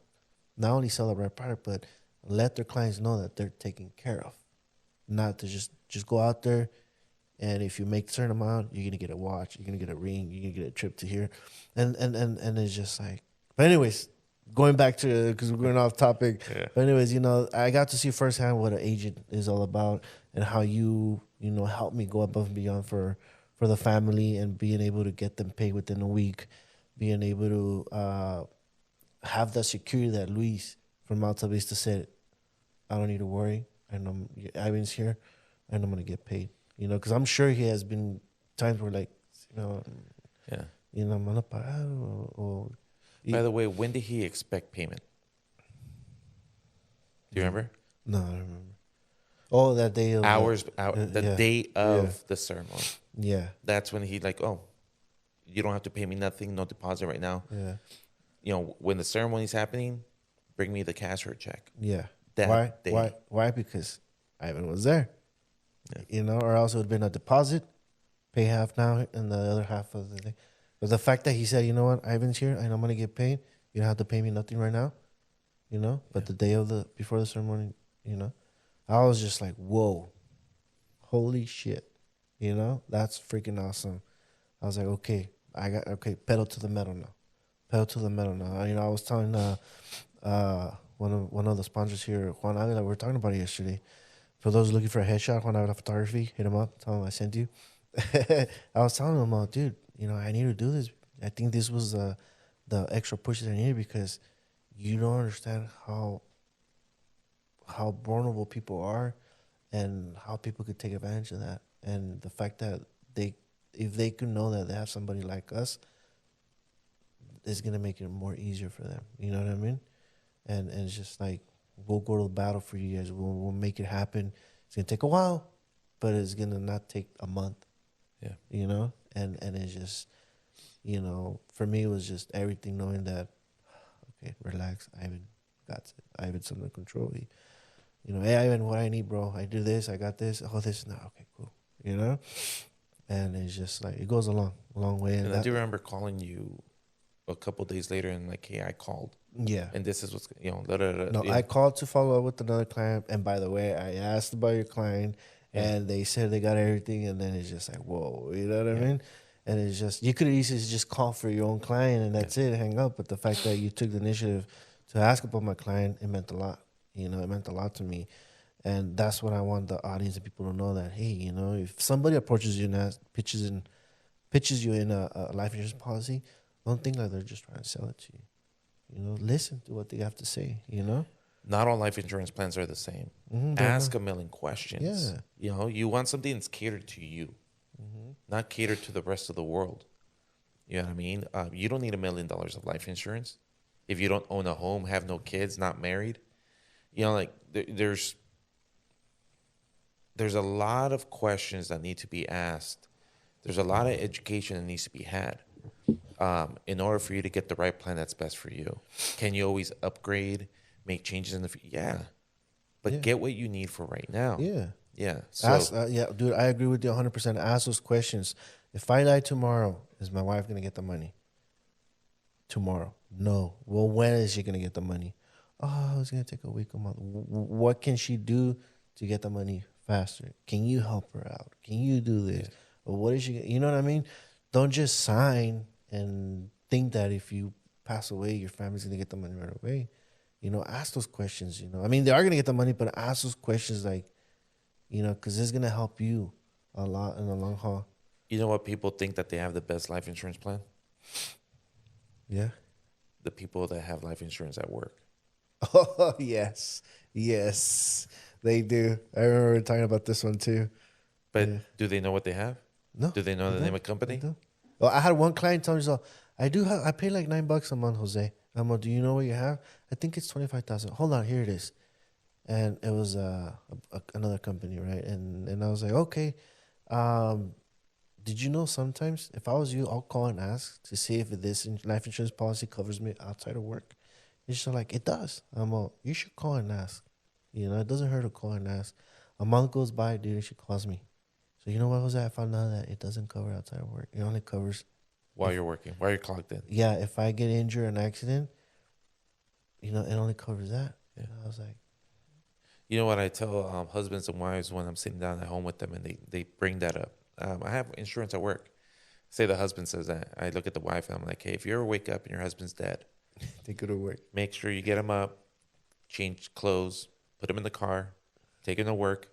Not only sell the right product, but let their clients know that they're taken care of. Not to just go out there, and if you make a certain amount, you're gonna get a watch, you're gonna get a ring, you're gonna get a trip to here, and it's just like. But anyways, going back to, because we're going off topic. Yeah. But anyways, I got to see firsthand what an agent is all about, and how you helped me go above and beyond for the family, and being able to get them paid within a week, being able to have that security that Luis from Alta Vista said, I don't need to worry. I know Ivan's here, and I'm going to get paid. Because I'm sure he has been times where, like, yeah. I'm going to pagar or By the way, when did he expect payment? Do you remember? No, I don't remember. Oh, that day of the day of the ceremony. Yeah. That's when he you don't have to pay me nothing, no deposit right now. Yeah. When the ceremony's happening, bring me the cash or a check. Yeah. That Why? day. Why? Because Ivan was there. Yeah. Or else it would have been a deposit, pay half now and the other half of the day. But the fact that he said, you know what, Ivan's here and I'm going to get paid, you don't have to pay me nothing right now. you know. But Yeah. the day of the before the ceremony, you know, I was just like, whoa, holy shit, you know, that's freaking awesome. I was like, okay, pedal to the metal now, pedal to the metal now. You know, I was telling one of the sponsors here, Juan Avila, we were talking about it yesterday. For those looking for a headshot, Juan Avila Photography, hit him up, tell him I sent you. I was telling him, dude, you know, I need to do this. I think this was the extra push that I needed because you don't understand how vulnerable people are and how people could take advantage of that. And the fact that if they could know that they have somebody like us, it's gonna make it more easier for them. You know what I mean? And it's just like we'll go to the battle for you guys. We'll make it happen. It's gonna take a while, but it's gonna not take a month. Yeah. You know, and it's just, you know, for me it was just everything knowing that okay, relax, Ivan got it. Ivan's under control. You know, hey Ivan, what I need, bro? I do this, I got this. Oh, this now, okay, cool. You know, and it's just like it goes a long way. And I do remember calling you a couple days later and like, hey, I called. Yeah. And this is what's, you know, da, da, da, No, yeah. I called to follow up with another client, and by the way, I asked about your client, Yeah. and they said they got everything, and then it's just like, whoa, you know what I Yeah. mean? And it's just you could easily just call for your own client, and that's it, hang up. But the fact that you took the initiative to ask about my client, it meant a lot. You know, it meant a lot to me, and that's what I want the audience and people to know that hey, you know, if somebody approaches you and pitches you in a life insurance policy, don't think like they're just trying to sell it to you. You know, listen to what they have to say. You know. Not all life insurance plans are the same. Ask a million questions. Yeah. You know, you want something that's catered to you, not catered to the rest of the world. You know what I mean? You don't need $1 million of life insurance if you don't own a home, have no kids, not married. You know, like there's a lot of questions that need to be asked. There's a lot of education that needs to be had in order for you to get the right plan that's best for you. Can you always upgrade, make changes in the future? Yeah, but Yeah. get what you need for right now. Yeah. Yeah. So Ask, yeah, dude, I agree with you 100%. Ask those questions. If I die tomorrow, is my wife going to get the money? Tomorrow. No. Well, when is she going to get the money? Oh, it's going to take a week, a month. What can she do to get the money faster? Can you help her out? Can you do this? Yeah. Or what is she, you know what I mean? Don't just sign and think that if you pass away, your family's going to get the money right away. You know, ask those questions, you know. I mean, they are going to get the money, but ask those questions like, you know, because it's going to help you a lot in the long haul. you know what people think that they have the best life insurance plan? Yeah. The people that have life insurance at work. Oh, yes. Yes, they do. I remember talking about this one too. But Yeah. do they know what they have? No. Do they know the don't. name of They company? don't. Well, I had one client tell me, so I pay like $9 a month, Jose. I'm like, do you know what you have? I think it's 25,000. Hold on, here it is. And it was another company, right? And I was like, okay. Um, did you know sometimes if I was you, I'll call and ask to see if this life insurance policy covers me outside of work. And she's like, it does. I'm like, you should call and ask. You know, it doesn't hurt to call and ask. A month goes by, dude, and she calls me. So you know what was that? I found out that it doesn't cover outside of work. It only covers While you're working, while you're clocked in. yeah, if I get injured or an accident, you know, it only covers that. Yeah. And I was like, You know what I tell husbands and wives when I'm sitting down at home with them and they bring that up? I have insurance at work. Say the husband says that. I look at the wife and I'm like, hey, if you ever wake up and your husband's dead, they go to work. make sure you get him up, change clothes, put him in the car, take him to work,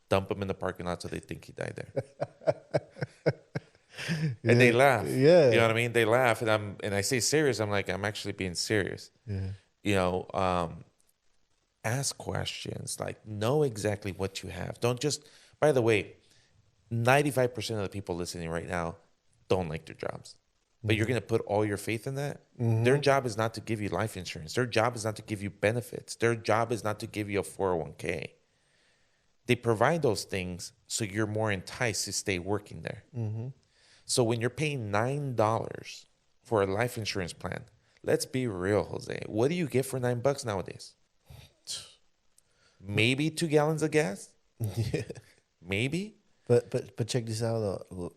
dump him in the parking lot so they think he died there. And they laugh. Yeah. You know what I mean? They laugh and I say serious. I'm like, I'm actually being serious. Yeah. You know, ask questions, like know exactly what you have. Don't just, by the way, 95% of the people listening right now don't like their jobs. But you're going to put all your faith in that? Their job is not to give you life insurance. Their job is not to give you benefits. Their job is not to give you a 401k. They provide those things so you're more enticed to stay working there. So when you're paying $9 for a life insurance plan, let's be real, Jose. What do you get for $9 nowadays? Maybe 2 gallons of gas? Yeah. Maybe. But check this out though.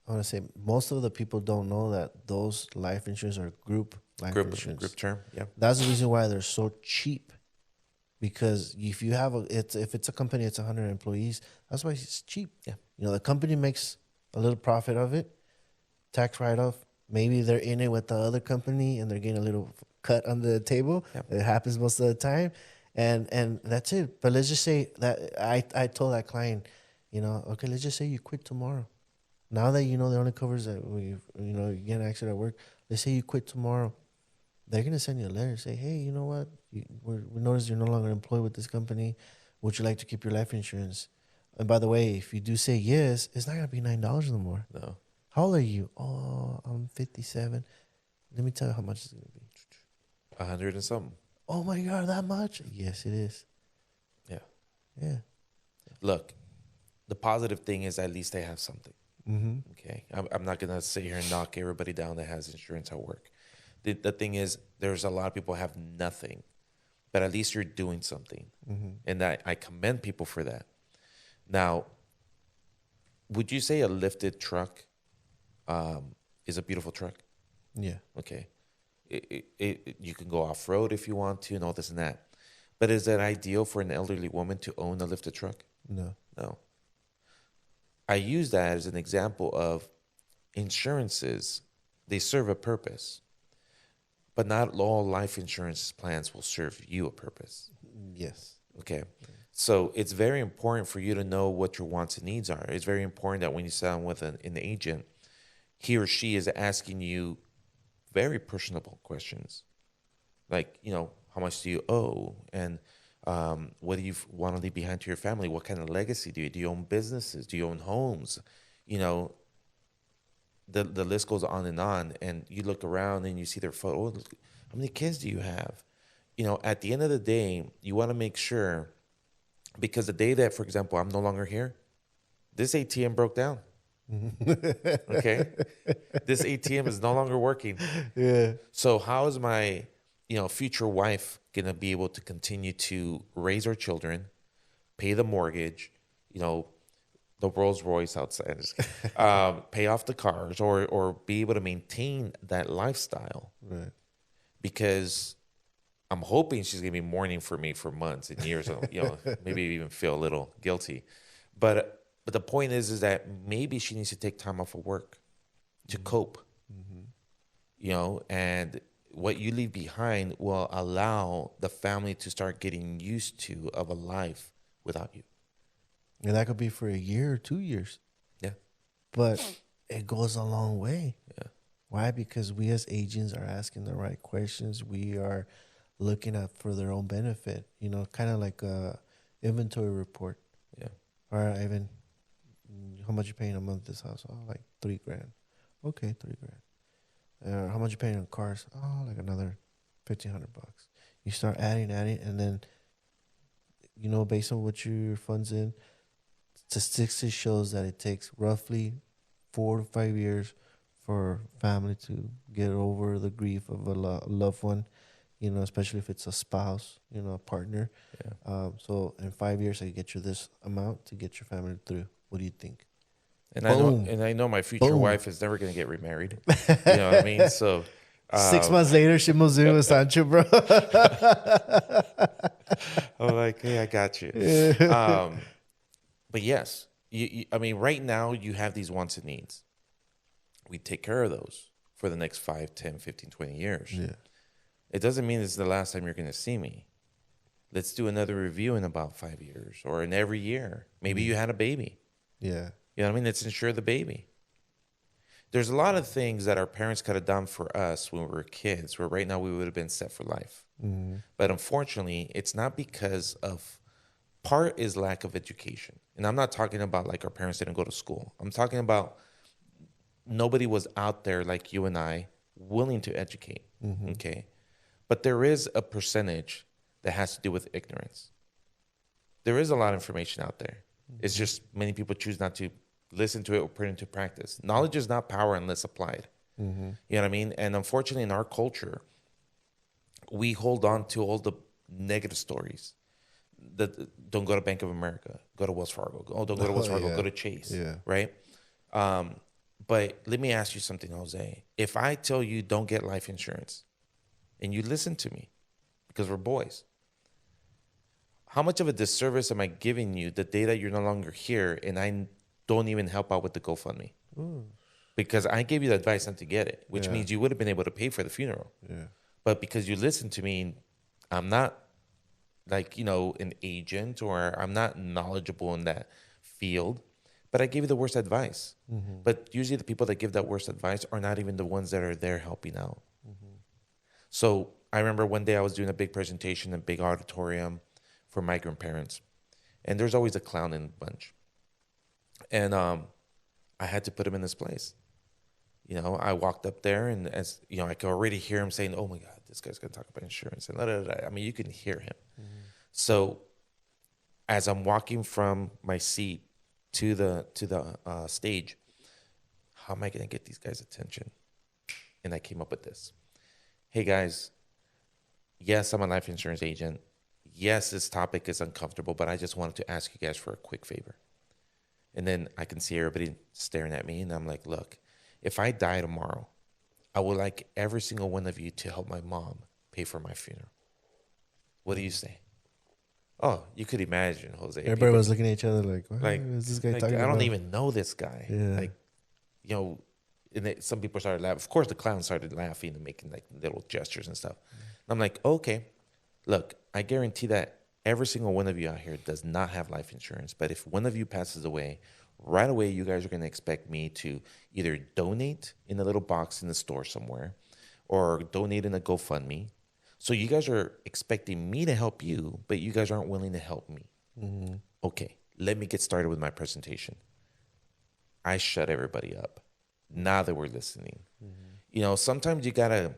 I want to say most of the people don't know that those life insurance are group life insurance. Group term. Yeah. That's the reason why they're so cheap. Because if you have if it's a company, it's 100 employees. That's why it's cheap. Yeah. You know, the company makes a little profit of it, tax write off. Maybe they're in it with the other company and they're getting a little cut on the table. Yeah. It happens most of the time, and that's it. But let's just say that I told that client, you know, okay, let's just say you quit tomorrow. Now that you know the only covers that you get an accident at work. Let's say you quit tomorrow. They're gonna send you a letter, say, hey, you know what? We noticed you're no longer employed with this company. Would you like to keep your life insurance? And by the way, if you do say yes, it's not gonna be $9 no more. No. How old are you? Oh, I'm 57. Let me tell you how much it's gonna be. 100 and something. Oh my God, that much? Yes, it is. Yeah. Yeah. Look, the positive thing is at least they have something. Mm-hmm. Okay. I'm not gonna sit here and knock everybody down that has insurance at work. The thing is, there's a lot of people who have nothing, but at least you're doing something. Mm-hmm. And I commend people for that. Now, would you say a lifted truck is a beautiful truck? Yeah. Okay. You can go off-road if you want to and all this and that. But is it ideal for an elderly woman to own a lifted truck? No. No. I use that as an example of insurances. They serve a purpose. But not all life insurance plans will serve you a purpose. Yes. Okay. So it's very important for you to know what your wants and needs are. It's very important that when you sit down with an agent, he or she is asking you very personable questions. Like, you know, how much do you owe? And what do you want to leave behind to your family? What kind of legacy do you? Do you own businesses? Do you own homes? You know, the list goes on, and you look around and you see their photo. Oh, how many kids do you have? You know, at the end of the day, you want to make sure, because the day that, for example, I'm no longer here, this ATM broke down. Okay, this ATM is no longer working. Yeah. So how is my, future wife gonna be able to continue to raise our children, pay the mortgage, the Rolls Royce outside, pay off the cars, or be able to maintain that lifestyle? Right. Because I'm hoping she's gonna be mourning for me for months and years. Maybe even feel a little guilty. But the point is that maybe she needs to take time off of work to cope. And what you leave behind will allow the family to start getting used to of a life without you. And that could be for a year or 2 years. Yeah. But it goes a long way. Yeah. Why? Because we as agents are asking the right questions. We are looking at for their own benefit, kind of like a inventory report. Yeah. All right, Ivan, how much you paying a month this house? Oh, like $3,000. Okay, $3,000. How much you paying on cars? Oh, like another $1,500. You start adding, and then, based on what your funds in, statistics shows that it takes roughly 4 to 5 years for family to get over the grief of a loved one, especially if it's a spouse, a partner. Yeah. So in 5 years, I can get you this amount to get your family through. What do you think? And Boom. I know my future Boom. wife is never going to get remarried. You know what I mean? So 6 months later, she moves in with Sancho, bro. I'm like, hey, I got you. But yes, right now you have these wants and needs. We take care of those for the next 5, 10, 15, 20 years. Yeah. It doesn't mean it's the last time you're going to see me. Let's do another review in about 5 years or in every year. Maybe you had a baby. Yeah. You know what I mean? Let's insure the baby. There's a lot of things that our parents could have done for us when we were kids, where right now we would have been set for life. Mm-hmm. But unfortunately, it's not because of, part is lack of education. And I'm not talking about like our parents didn't go to school. I'm talking about nobody was out there like you and I willing to educate. Mm-hmm. Okay. But there is a percentage that has to do with ignorance. There is a lot of information out there. Mm-hmm. It's just many people choose not to listen to it or put it into practice. Knowledge is not power unless applied. Mm-hmm. You know what I mean? And unfortunately, in our culture, we hold on to all the negative stories. Don't go to Bank of America. Go to Wells Fargo. Don't go to Wells Fargo. Yeah. Go to Chase. Yeah. Right? But let me ask you something, Jose. If I tell you don't get life insurance and you listen to me because we're boys, how much of a disservice am I giving you the day that you're no longer here and I don't even help out with the GoFundMe? Ooh. Because I gave you the advice not to get it, which Yeah. means you would have been able to pay for the funeral. Yeah. But because you listened to me, I'm not like, an agent, or I'm not knowledgeable in that field, but I gave you the worst advice. Mm-hmm. But usually the people that give that worst advice are not even the ones that are there helping out. Mm-hmm. So I remember one day I was doing a big presentation in a big auditorium for migrant parents. And there's always a clown in the bunch. And I had to put him in this place. I walked up there, and as I could already hear him saying, "Oh my God, this guy's gonna talk about insurance," and da, da, da, da. I mean, you can hear him. Mm-hmm. So as I'm walking from my seat to the stage, how am I gonna get these guys' attention? And I came up with this. Hey guys, yes, I'm a life insurance agent. Yes, this topic is uncomfortable, but I just wanted to ask you guys for a quick favor. And then I can see everybody staring at me, and I'm like, look, if I die tomorrow, I would like every single one of you to help my mom pay for my funeral. What do you say? Oh, you could imagine, Jose. Everybody People, was looking at each other like, what like, is this guy like talking I about? don't even know this guy. Yeah. Like, and some people started laughing. Of course, the clown started laughing and making like little gestures and stuff. And I'm like, okay, look, I guarantee that every single one of you out here does not have life insurance. But if one of you passes away, right away, you guys are going to expect me to either donate in a little box in the store somewhere or donate in a GoFundMe. So you guys are expecting me to help you, but you guys aren't willing to help me. Mm-hmm. Okay, let me get started with my presentation. I shut everybody up. Now that we're listening. Mm-hmm. Sometimes you got to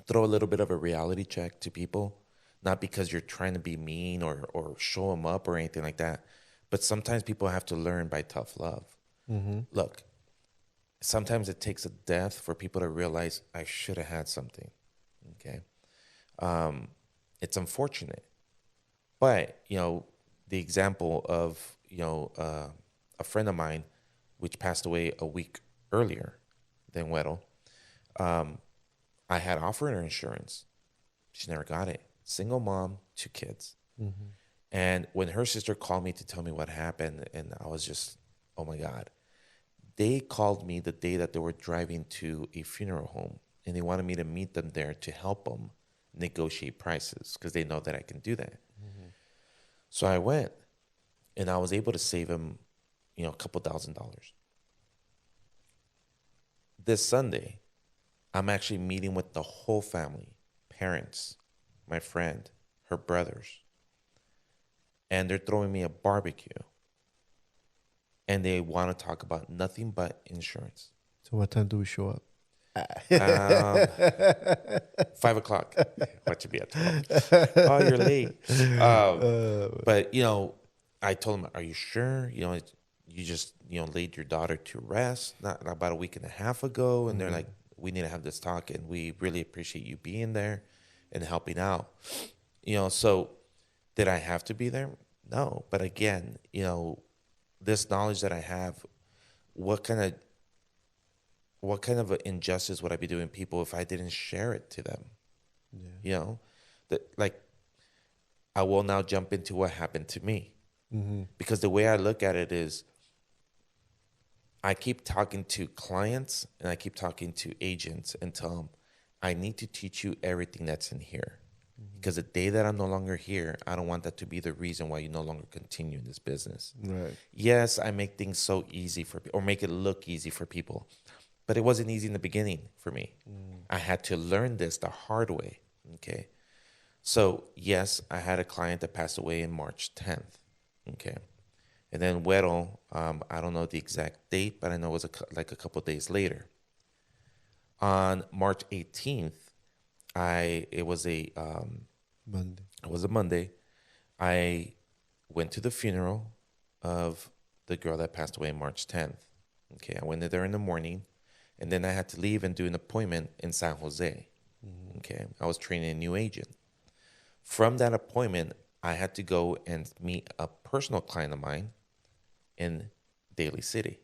throw a little bit of a reality check to people, not because you're trying to be mean or show them up or anything like that. But sometimes people have to learn by tough love. Mm-hmm. Look, sometimes it takes a death for people to realize I should have had something. Okay. It's unfortunate. But, the example of, a friend of mine, which passed away a week earlier than Weddle, I had offered her insurance. She never got it. Single mom, 2 kids. Mm-hmm. And when her sister called me to tell me what happened, and I was just, oh my God. They called me the day that they were driving to a funeral home, and they wanted me to meet them there to help them negotiate prices because they know that I can do that. Mm-hmm. So I went, and I was able to save them, a couple $1,000s. This Sunday, I'm actually meeting with the whole family, parents, my friend, her brothers, and they're throwing me a barbecue. And they want to talk about nothing but insurance. So what time do we show up? 5 o'clock. What to be at 12? Oh, you're late. But I told them, "Are you sure? You just laid your daughter to rest not about a week and a half ago." And they're like, "We need to have this talk, and we really appreciate you being there and helping out." So did I have to be there? No. But again, this knowledge that I have, what kind of an injustice would I be doing people if I didn't share it to them? Yeah. I will now jump into what happened to me. Mm-hmm. Because the way I look at it is, I keep talking to clients and I keep talking to agents and tell them, I need to teach you everything that's in here. Because the day that I'm no longer here, I don't want that to be the reason why you no longer continue in this business. Right. Yes, I make things so easy or make it look easy for people, but it wasn't easy in the beginning for me. I had to learn this the hard way. Okay. So yes, I had a client that passed away in March 10th. Okay. And then Weddle, I don't know the exact date, but I know it was like a couple of days later. On March 18th, it was a Monday. It was a Monday. I went to the funeral of the girl that passed away March 10th. Okay, I went there in the morning, and then I had to leave and do an appointment in San Jose. Okay, I was training a new agent. From that appointment, I had to go and meet a personal client of mine in Daly City.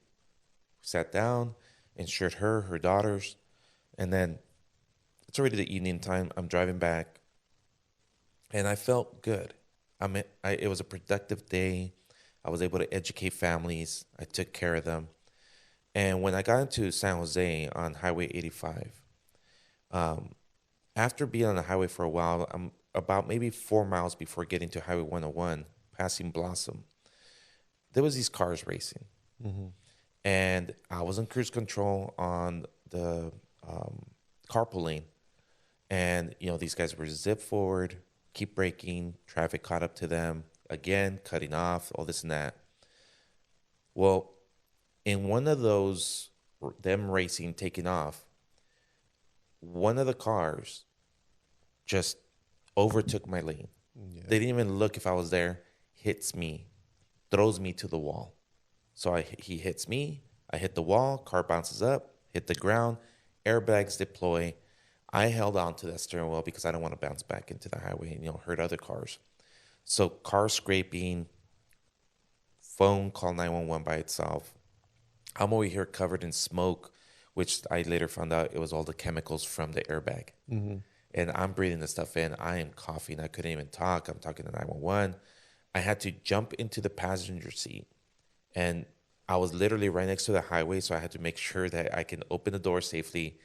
Sat down, insured her, her daughters. And then it's already the evening time. I'm driving back, and I felt good. It was a productive day. I was able to educate families. I took care of them. And when I got into San Jose on Highway 85, um, after being on the highway for a while, I'm about maybe 4 miles before getting to Highway 101, passing Blossom. There was these cars racing, Mm-hmm. and I was in cruise control on the um, carpool lane, and these guys were zip forward, keep braking, traffic caught up to them again, cutting off, all this and that. Well, in one of those, them racing, taking off, one of the cars just overtook my lane. Yeah. They didn't even look if I was there, hits me, throws me to the wall. So he hits me, I hit the wall, car bounces up, hit the ground, airbags deploy. I held on to that steering wheel because I don't want to bounce back into the highway and hurt other cars. So car scraping, phone call 911 by itself. I'm over here covered in smoke, which I later found out it was all the chemicals from the airbag. Mm-hmm. And I'm breathing this stuff in. I am coughing. I couldn't even talk. I'm talking to 911. I had to jump into the passenger seat. And I was literally right next to the highway, so I had to make sure that I can open the door safely,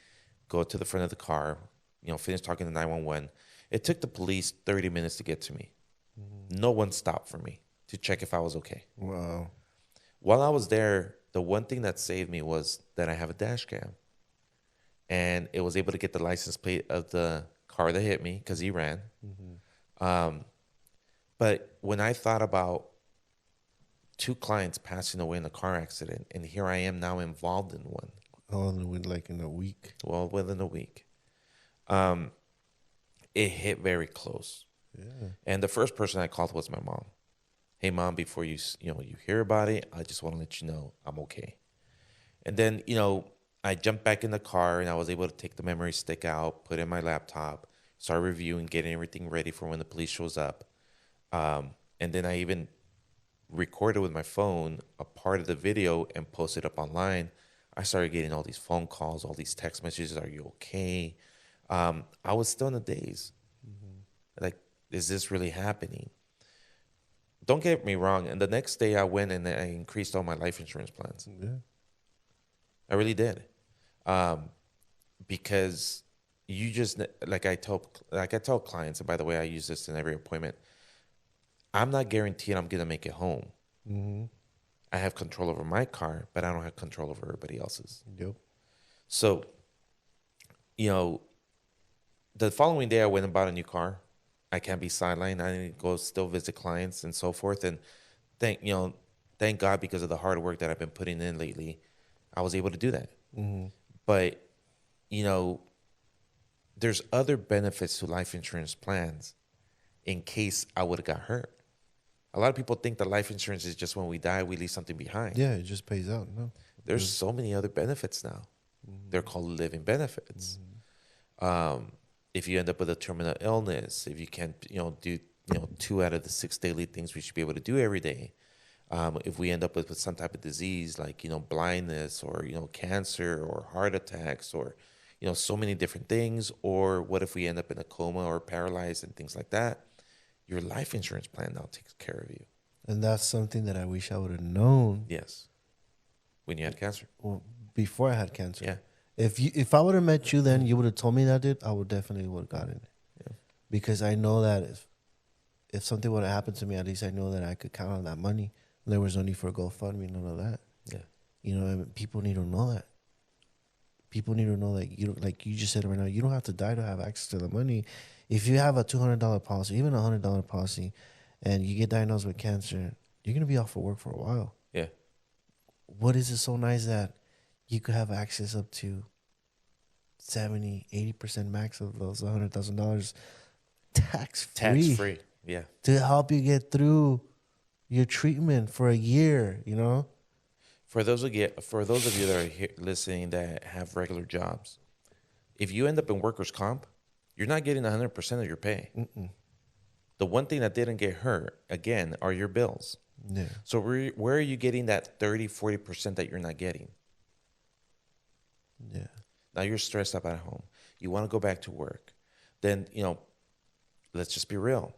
go to the front of the car, finish talking to 911. It took the police 30 minutes to get to me. Mm-hmm. No one stopped for me to check if I was okay. Wow. While I was there, the one thing that saved me was that I have a dash cam. And it was able to get the license plate of the car that hit me because he ran. Mm-hmm. But when I thought about 2 clients passing away in a car accident, and here I am now involved in one. Only with like in a week. Well, within a week. It hit very close. Yeah. And the first person I called was my mom. Hey, Mom, before you hear about it, I just want to let you know I'm okay. And then, I jumped back in the car, and I was able to take the memory stick out, put it in my laptop, start reviewing, getting everything ready for when the police shows up. And then I even recorded with my phone a part of the video and posted up online. I started getting all these phone calls, all these text messages. Are you okay? I was still in a daze. Mm-hmm. Like, is this really happening? Don't get me wrong. And the next day I went and I increased all my life insurance plans. Yeah. I really did. Because you just, like I tell clients, and by the way, I use this in every appointment. I'm not guaranteed I'm going to make it home. Mm-hmm. I have control over my car, but I don't have control over everybody else's. Yep. So, the following day I went and bought a new car. I can't be sidelined. I need to go still visit clients and so forth. And thank God, because of the hard work that I've been putting in lately, I was able to do that. Mm-hmm. But, there's other benefits to life insurance plans in case I would have got hurt. A lot of people think that life insurance is just when we die, we leave something behind. Yeah, it just pays out. No. There's so many other benefits now. Mm-hmm. They're called living benefits. Mm-hmm. If you end up with a terminal illness, if you can't, do 2 out of the 6 daily things we should be able to do every day. If we end up with some type of disease like, blindness or, cancer or heart attacks or, so many different things. Or what if we end up in a coma or paralyzed and things like that? Your life insurance plan now takes care of you. And that's something that I wish I would have known. Yes. When you had cancer. Well, before I had cancer. Yeah. If I would have met you then, you would have told me that, dude, I would definitely would have gotten it. Yeah. Because I know that if something would have happened to me, at least I know that I could count on that money. There was no need for a GoFundMe, none of that. Yeah. People need to know that. People need to know that like you just said right now, you don't have to die to have access to the money. If you have a $200 policy, even a $100 policy, and you get diagnosed with cancer, you're gonna be off of work for a while. Yeah. What is it so nice that you could have access up to 70-80% max of those $100,000 tax-free. Tax-free. Yeah. To help you get through your treatment for a year, For those of you that are here listening that have regular jobs, if you end up in workers' comp, you're not getting 100% of your pay. Mm-mm. The one thing that didn't get hurt, again, are your bills. Yeah. So where are you getting that 30-40% that you're not getting? Yeah. Now you're stressed up at home. You want to go back to work. Then, let's just be real.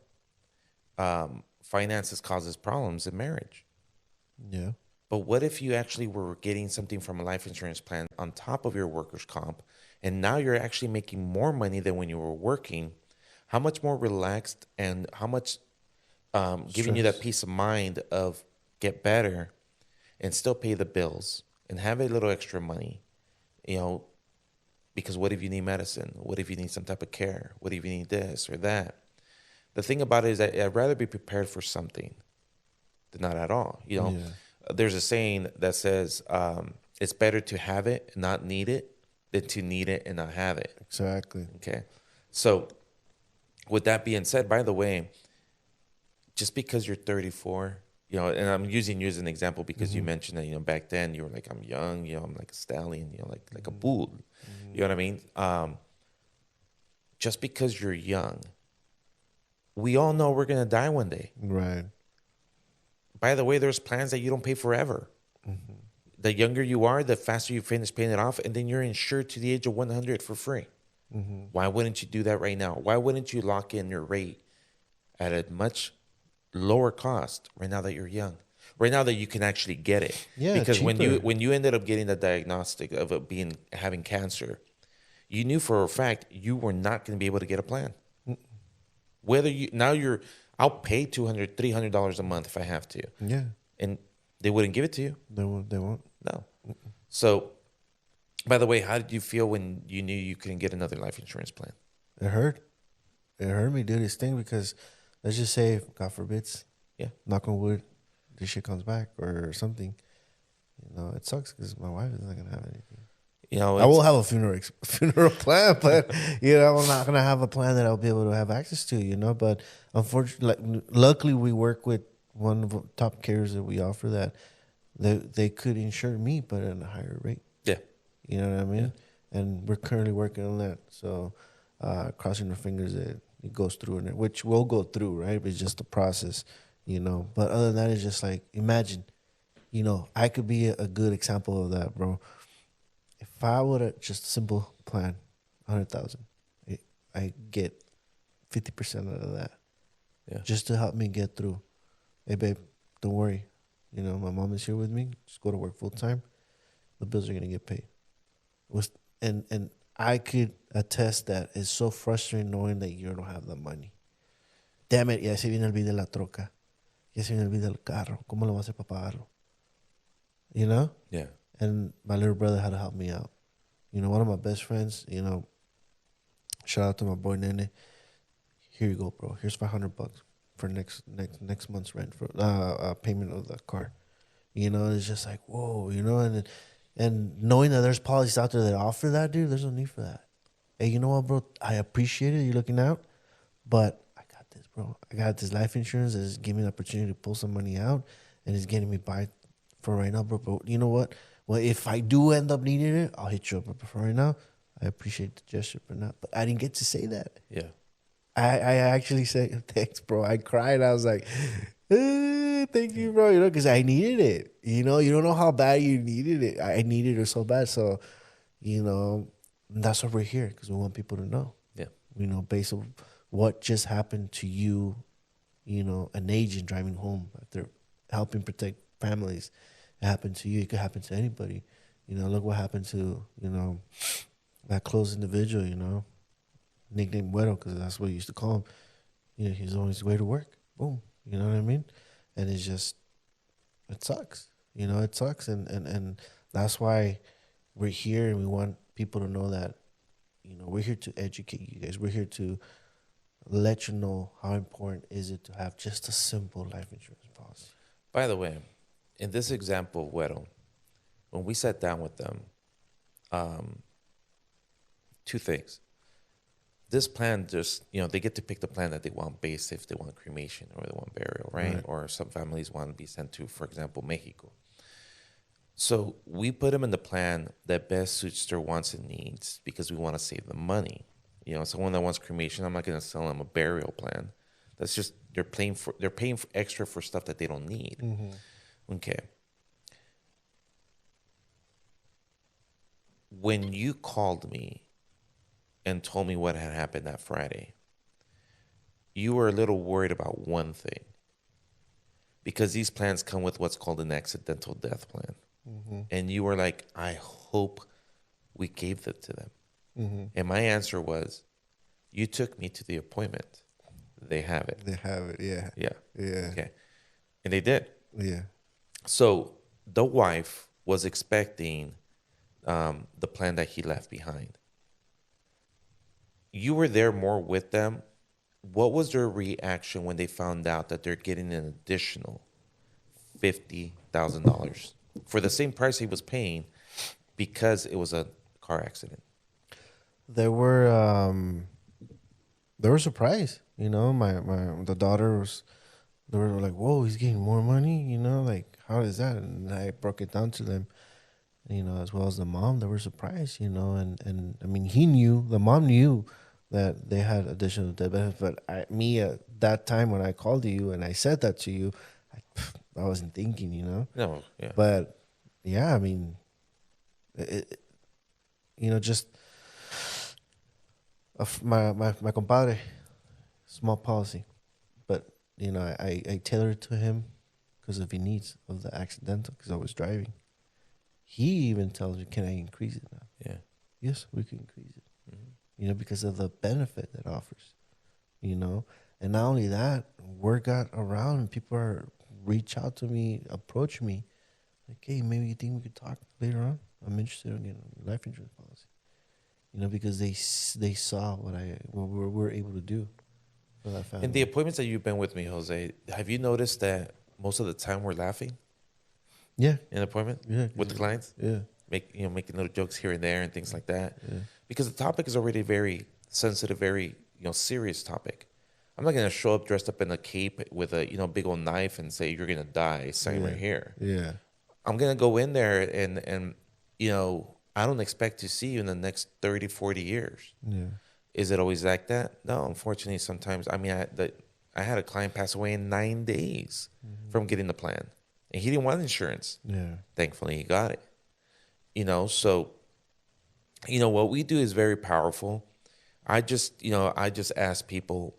Finances causes problems in marriage. Yeah. But what if you actually were getting something from a life insurance plan on top of your workers' comp, and now you're actually making more money than when you were working? How much more relaxed and how much giving you that Stress. peace of mind of get better and still pay the bills and have a little extra money, you know, because what if you need medicine? What if you need some type of care? What if you need this or that? The thing about it is that I'd rather be prepared for something than not at all. Yeah. There's a saying that says it's better to have it and not need it than to need it and not have it. Exactly. Okay. So, with that being said, by the way, just because you're 34, and I'm using you as an example because you mentioned that, back then you were like, I'm young, I'm like a stallion, like a bull. You know what I mean? Just because you're young, we all know we're going to die one day. Right. By the way, there's plans that you don't pay forever. The younger you are, the faster you finish paying it off, and then you're insured to the age of 100 for free. Why wouldn't you do that right now? Why wouldn't you lock in your rate at a much lower cost right now that you're young? Right now that you can actually get it. Yeah, Because cheaper. when you ended up getting the diagnostic of it having cancer, you knew for a fact you were not going to be able to get a plan. I'll pay $200, $300 a month if I have to. Yeah. And they wouldn't give it to you. They won't. They won't. No. So, by the way, how did you feel when you knew you couldn't get another life insurance plan? It hurt. It hurt me, dude. This thing because let's just say, God forbids, Yeah. knock on wood, this shit comes back or something. It sucks because my wife is not gonna have anything. I will have a funeral plan, but I'm not gonna have a plan that I'll be able to have access to. But unfortunately, luckily, we work with one of the top carriers that we offer that they could insure me, but at a higher rate. Yeah. You know what I mean? Yeah. And we're currently working on that. So, crossing our fingers that it goes through, which will go through, right? But it's just a process, But other than that, it's just like imagine, I could be a good example of that, bro. If I would have just a simple plan, 100,000, I get 50% out of that, just to help me get through. Hey, babe, don't worry. My mom is here with me. Just go to work full time. The bills are gonna get paid. And I could attest that it's so frustrating knowing that you don't have the money. Damn it, ya se viene el bill de la troca. Ya se viene el bill del carro. ¿Cómo lo va a hacer para pagarlo? Yeah. And my little brother had to help me out. One of my best friends, shout out to my boy Nene. Here you go, bro. Here's $500 for next month's rent for payment of the car. It's just like, whoa, and knowing that there's policies out there that offer that, dude, there's no need for that. Hey, you know what, bro? I appreciate it. You're looking out, but I got this, bro. I got this life insurance that is giving me the opportunity to pull some money out, and it's getting me by for right now, bro. But you know what? Well, if I do end up needing it, I'll hit you up. But for right now, I appreciate the gesture, but I didn't get to say that. Yeah. I actually said, thanks, bro. I cried. I was like, thank you, bro. Because I needed it. You don't know how bad you needed it. I needed it so bad. So, that's why we're here, because we want people to know. Yeah. Based on what just happened to you, an agent driving home after helping protect families. It happened to you. It could happen to anybody. Look what happened to, that close individual, nicknamed Güero, because that's what you used to call him. He's on his way to work. Boom. You know what I mean? And it's just, it sucks. It sucks. And that's why we're here, and we want people to know that, we're here to educate you guys. We're here to let you know how important is it to have just a simple life insurance policy. By the way, in this example of Güero, when we sat down with them, two things. This plan just, they get to pick the plan that they want based if they want cremation or they want burial, right? Or some families want to be sent to, for example, Mexico. So we put them in the plan that best suits their wants and needs because we want to save them money. Someone that wants cremation, I'm not going to sell them a burial plan. That's just, they're paying for extra for stuff that they don't need. Okay. when you called me and told me what had happened that Friday, you were a little worried about one thing because these plans come with what's called an accidental death plan. Mm-hmm. And you were like, I hope we gave that to them. Mm-hmm. And my answer was, you took me to the appointment. They have it. They have it. Yeah. Yeah. Yeah. Okay. And they did. Yeah. So the wife was expecting the plan that he left behind. You were there more with them. What was their reaction when they found out that they're getting an additional $50,000 for the same price he was paying because it was a car accident? They were surprised. You know, the daughter was. They were like, "Whoa, he's getting more money." You know, like how is that? And I broke it down to them. You know, as well as the mom, they were surprised. You know, and I mean, the mom knew that they had additional debt benefits. But me at that time when I called you and I said that to you, I wasn't thinking. You know. No, yeah. But yeah, I mean, just my compadre, small policy, but I tailor it to him because of the needs of the accidental because I was driving. He even tells me, "Can I increase it now?" Yeah. Yes, we can increase it. Mm-hmm. Because of the benefit it offers. And not only that, word got around and people are reach out to me, approach me, like, "Hey, maybe you think we could talk later on? I'm interested in getting a life insurance policy." Because they saw what we're able to do for that family. In the appointments that you've been with me, Jose, have you noticed that most of the time we're laughing Yeah, in an appointment yeah, with the clients? yeah, Making little jokes here and there and things like that. yeah, Because the topic is already very sensitive, very, serious topic. I'm not going to show up dressed up in a cape with a, big old knife and say, you're going to die, sign right here. yeah, I'm going to go in there and, I don't expect to see you in the next 30, 40 years. yeah. Is it always like that? No, unfortunately, sometimes. I mean, I had a client pass away in 9 days from getting the plan, and he didn't want insurance. Yeah. Thankfully, he got it. So, what we do is very powerful. I just ask people,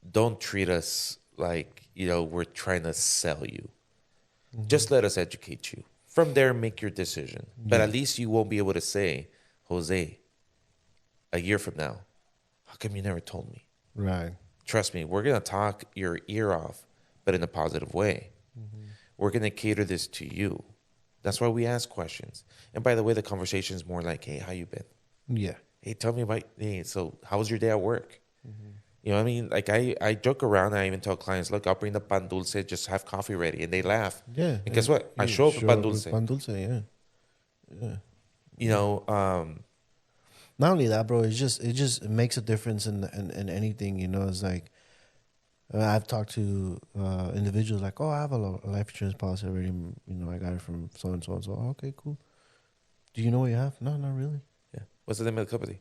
don't treat us like, we're trying to sell you. Just let us educate you. From there, make your decision. But at least you won't be able to say, Jose, a year from now, how come you never told me? Right. Trust me, we're going to talk your ear off, but in a positive way. We're going to cater this to you. That's why we ask questions. And by the way, the conversation is more like, hey, how you been? Yeah. Hey, tell me about, hey, so how was your day at work? You know what I mean? Like I joke around. I even tell clients, look, I'll bring the pan dulce, just have coffee ready. And they laugh. Yeah. And guess what? I show up with pan dulce. Pan dulce, yeah. Yeah. Not only that, bro, it just makes a difference in anything, It's like I've talked to individuals like, oh, I have a life insurance policy already. I got it from so and so and so. Oh, okay, cool. Do you know what you have? No, not really. Yeah. What's the name of the company?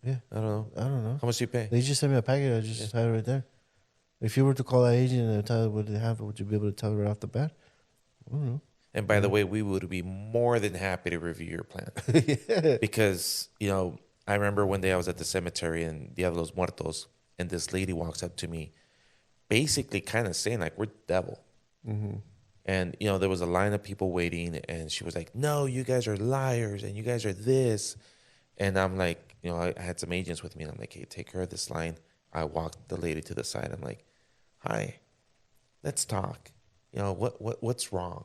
Yeah. I don't know. How much do you pay? They just sent me a package. I just had it right there. If you were to call that agent and tell what they have, would you be able to tell right off the bat? I don't know. And by the way, we would be more than happy to review your plan. Yeah. Because, I remember one day I was at the cemetery in Dia de los Muertos, and this lady walks up to me, basically kind of saying, like, we're the devil. And, there was a line of people waiting, and she was like, no, you guys are liars, and you guys are this. And I'm like, I had some agents with me, and I'm like, hey, take care of this line. I walked the lady to the side. I'm like, hi, let's talk. What's wrong?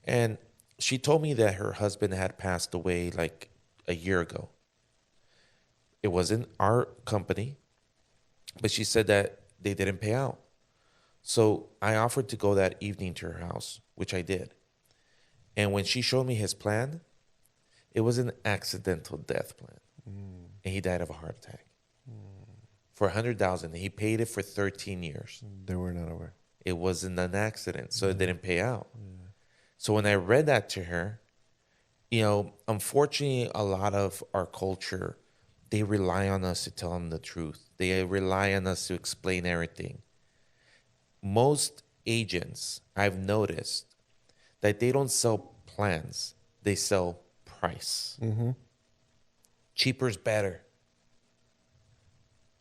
And she told me that her husband had passed away like a year ago. It wasn't our company, but she said that they didn't pay out. So I offered to go that evening to her house, which I did. And when she showed me his plan, it was an accidental death plan. And he died of a heart attack. For $100,000. He paid it for 13 years. They were not aware. It wasn't an accident, so it didn't pay out. So when I read that to her, unfortunately, a lot of our culture, they rely on us to tell them the truth. They rely on us to explain everything. Most agents, I've noticed, that they don't sell plans. They sell price. Mm-hmm. Cheaper is better.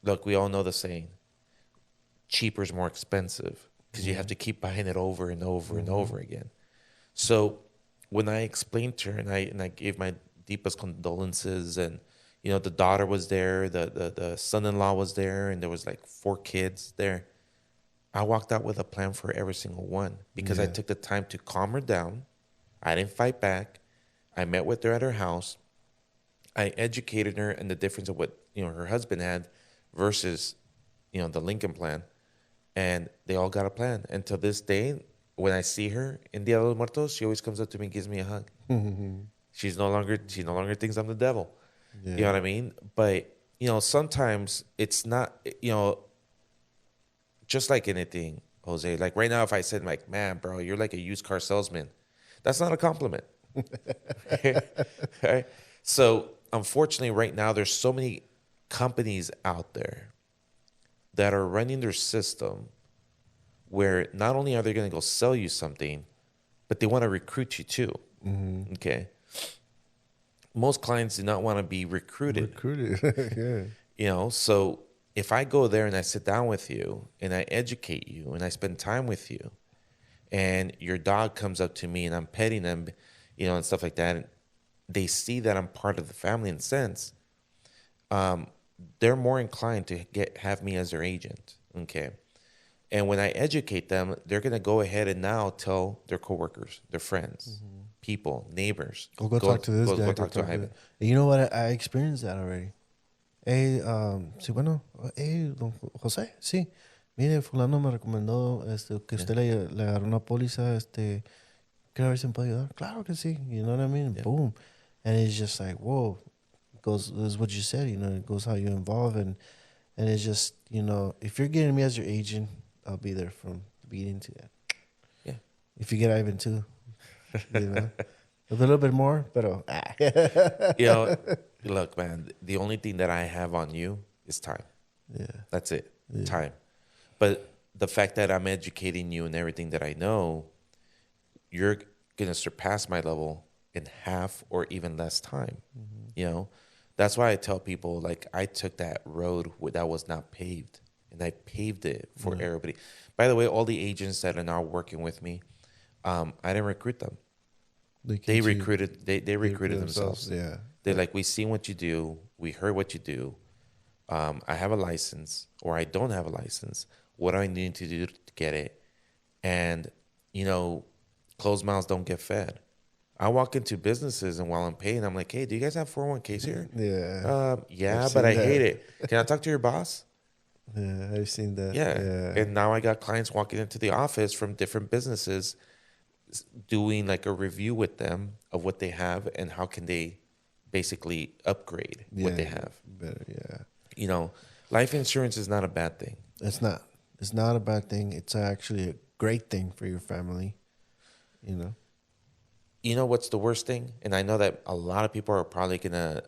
Look, we all know the saying. Cheaper is more expensive because you have to keep buying it over and over and over again. So when I explained to her and I gave my deepest condolences, and the daughter was there, the son-in-law was there, and there was like 4 kids there. I walked out with a plan for every single one because I took the time to calm her down. I didn't fight back. I met with her at her house. I educated her in the difference of what her husband had versus the Lincoln plan, and they all got a plan. And to this day, when I see her in Dia de los Muertos, she always comes up to me and gives me a hug. She no longer thinks I'm the devil. Yeah. You know what I mean? But sometimes it's not. Just like anything, Jose. Like right now, if I said like, "Man, bro, you're like a used car salesman," that's not a compliment. Okay? So unfortunately, right now, there's so many companies out there that are running their system where not only are they going to go sell you something, but they want to recruit you too. Okay. Most clients do not want to be recruited. Yeah. So if I go there and I sit down with you and I educate you and I spend time with you, and your dog comes up to me and I'm petting them, and stuff like that, and they see that I'm part of the family in a sense, they're more inclined to have me as their agent. Okay. And when I educate them, they're going to go ahead and now tell their coworkers, their friends, people, neighbors. Go talk to this guy. Go talk to Ivan. You know what? I experienced that already. Hey, sí, bueno. Hey, don José, sí. Mire, fulano me recomendó que usted le agarró una póliza, quiero ver si me puede ayudar. Claro que sí. You know what I mean? Yeah. Boom. And it's just like, whoa. It goes, this is what you said, it goes how you involve. And it's just, if you're getting me as your agent, I'll be there from the beginning to the end. Yeah. If you get Ivan too, a little bit more, but look, man, the only thing that I have on you is time. Yeah. That's it. Yeah. Time. But the fact that I'm educating you in everything that I know, you're going to surpass my level in half or even less time. That's why I tell people, like, I took that road that was not paved and I paved it for everybody. By the way, all the agents that are now working with me, I didn't recruit them. They recruited themselves. Yeah. They're like, we seen what you do. We heard what you do. I have a license or I don't have a license. What do I need to do to get it? And, closed mouths don't get fed. I walk into businesses and while I'm paying, I'm like, hey, do you guys have 401ks here? Yeah. Yeah, but I hate it. Can I talk to your boss? Yeah, I've seen that. Yeah. Yeah. And now I got clients walking into the office from different businesses doing like a review with them of what they have and how can they basically upgrade what they have. Better, yeah. Life insurance is not a bad thing. It's not. It's not a bad thing. It's actually a great thing for your family. You know what's the worst thing? And I know that a lot of people are probably going to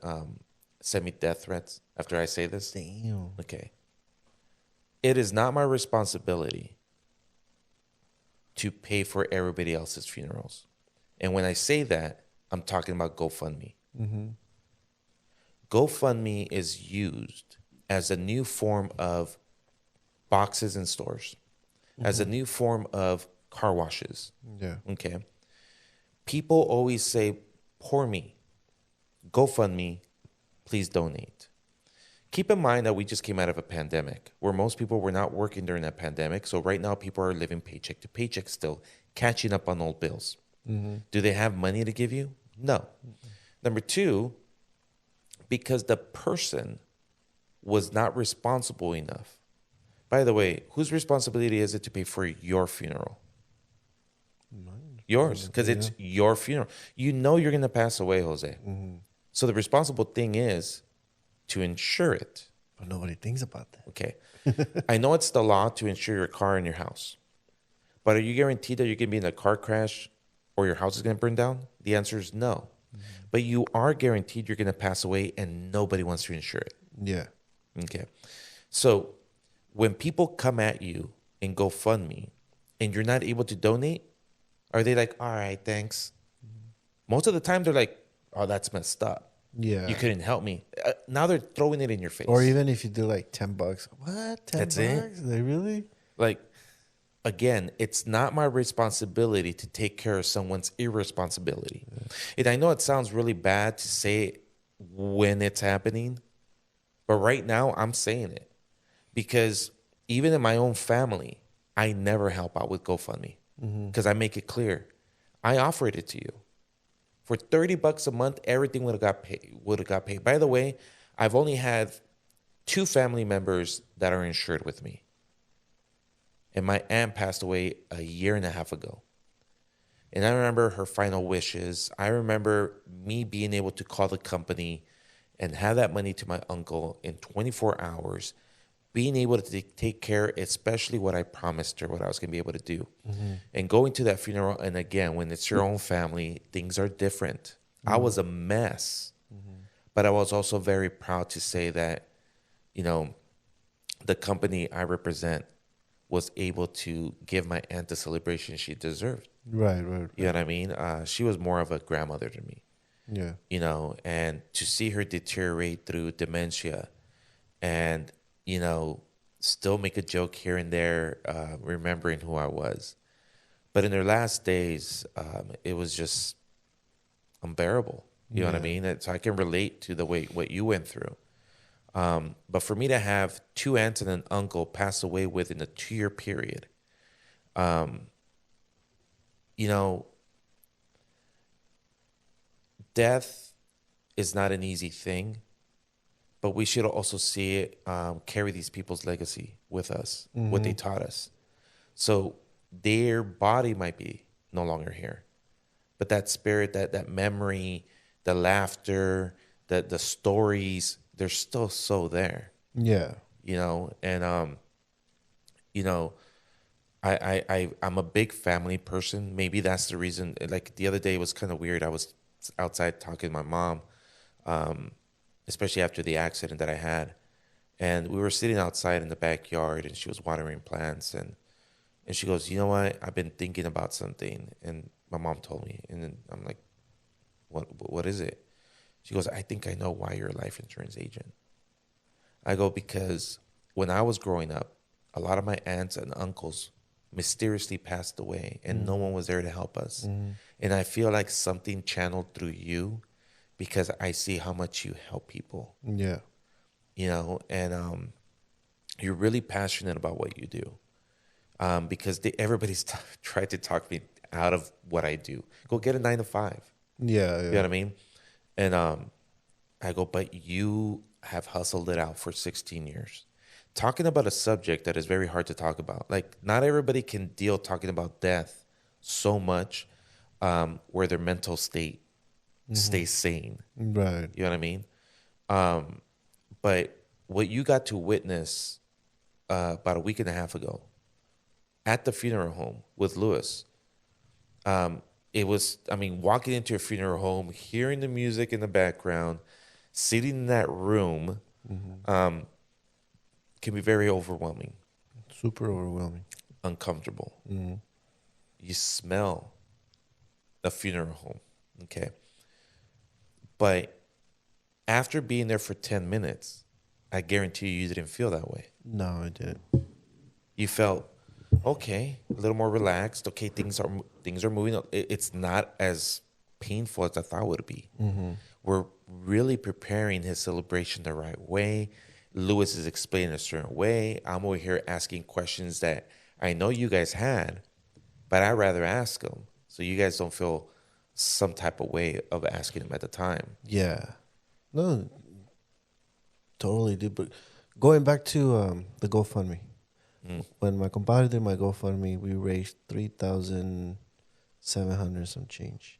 send me death threats after I say this. Damn. Okay. It is not my responsibility to pay for everybody else's funerals. And when I say that, I'm talking about GoFundMe. GoFundMe is used as a new form of boxes in stores, as a new form of car washes. Yeah. Okay. People always say, poor me, GoFundMe, please donate. Keep in mind that we just came out of a pandemic where most people were not working during that pandemic. So right now people are living paycheck to paycheck still, catching up on old bills. Do they have money to give you? No. Number two, because the person was not responsible enough. By the way, whose responsibility is it to pay for your funeral? Yours, because it's your funeral. You're going to pass away, Jose. So the responsible thing is to insure it. But nobody thinks about that. Okay. I know it's the law to insure your car and your house. But are you guaranteed that you're going to be in a car crash or your house is going to burn down? The answer is no. But you are guaranteed you're going to pass away and nobody wants to insure it. Yeah. Okay. So when people come at you and GoFundMe and you're not able to donate, are they like, all right, thanks? Most of the time they're like, oh, that's messed up. You Yeah. couldn't help me. Now they're throwing it in your face. Or even if you do like $10. What? 10 That's it. bucks? They really? Like, again, it's not my responsibility to take care of someone's irresponsibility. And I know it sounds really bad to say it when it's happening, but right now I'm saying it because even in my own family, I never help out with GoFundMe because I make it clear. I offered it to you. For $30 a month, everything would have got paid. By the way, I've only had 2 family members that are insured with me. And my aunt passed away a year and a half ago. And I remember her final wishes. I remember me being able to call the company and have that money to my uncle in 24 hours, being able to take care, especially what I promised her, what I was going to be able to do. And going to that funeral. And again, when it's your own family, things are different. I was a mess, but I was also very proud to say that, you know, the company I represent was able to give my aunt the celebration she deserved. Right. You know what I mean? She was more of a grandmother to me, Yeah. you know, and to see her deteriorate through dementia and, you know, still make a joke here and there, remembering who I was. But in her last days, it was just unbearable. You know what I mean? So I can relate to the way what you went through. But for me to have 2 aunts and an uncle pass away within a 2-year period, you know, death is not an easy thing, but we should also see it carry these people's legacy with us, what they taught us. So their body might be no longer here, but that spirit, that memory, the laughter, the stories, they're still so there. Yeah. You know, and you know, I'm a big family person. Maybe that's the reason. Like the other day, it was kind of weird. I was outside talking to my mom, especially after the accident that I had, and we were sitting outside in the backyard, and she was watering plants, and she goes, "You know what? I've been thinking about something," and my mom told me, and then I'm like, "What is it?" She goes, "I think I know why you're a life insurance agent." I go, "Because when I was growing up, a lot of my aunts and uncles mysteriously passed away and no one was there to help us. And I feel like something channeled through you because I see how much you help people, Yeah. you know, and you're really passionate about what you do. Because everybody's tried to talk me out of what I do. Go get a 9 to 5. Yeah. You know what I mean? And I go, but you have hustled it out for 16 years. Talking about a subject that is very hard to talk about. Like, not everybody can deal talking about death so much where their mental state stays sane. Right. You know what I mean? But what you got to witness about a week and a half ago at the funeral home with Lewis, it was, I mean, walking into a funeral home, hearing the music in the background, sitting in that room, can be very overwhelming, Super overwhelming. uncomfortable. You smell the funeral home, okay? But after being there for 10 minutes, I guarantee you didn't feel that way. No, I didn't. You felt, okay, a little more relaxed. Okay, things are moving. It's not as painful as I thought it would be. We're really preparing his celebration the right way. Lewis is explaining a certain way. I'm over here asking questions that I know you guys had, but I'd rather ask them so you guys don't feel some type of way of asking them at the time. Yeah. No, totally, dude. But going back to the GoFundMe, when my compadre did my GoFundMe, we raised 3,700 some change.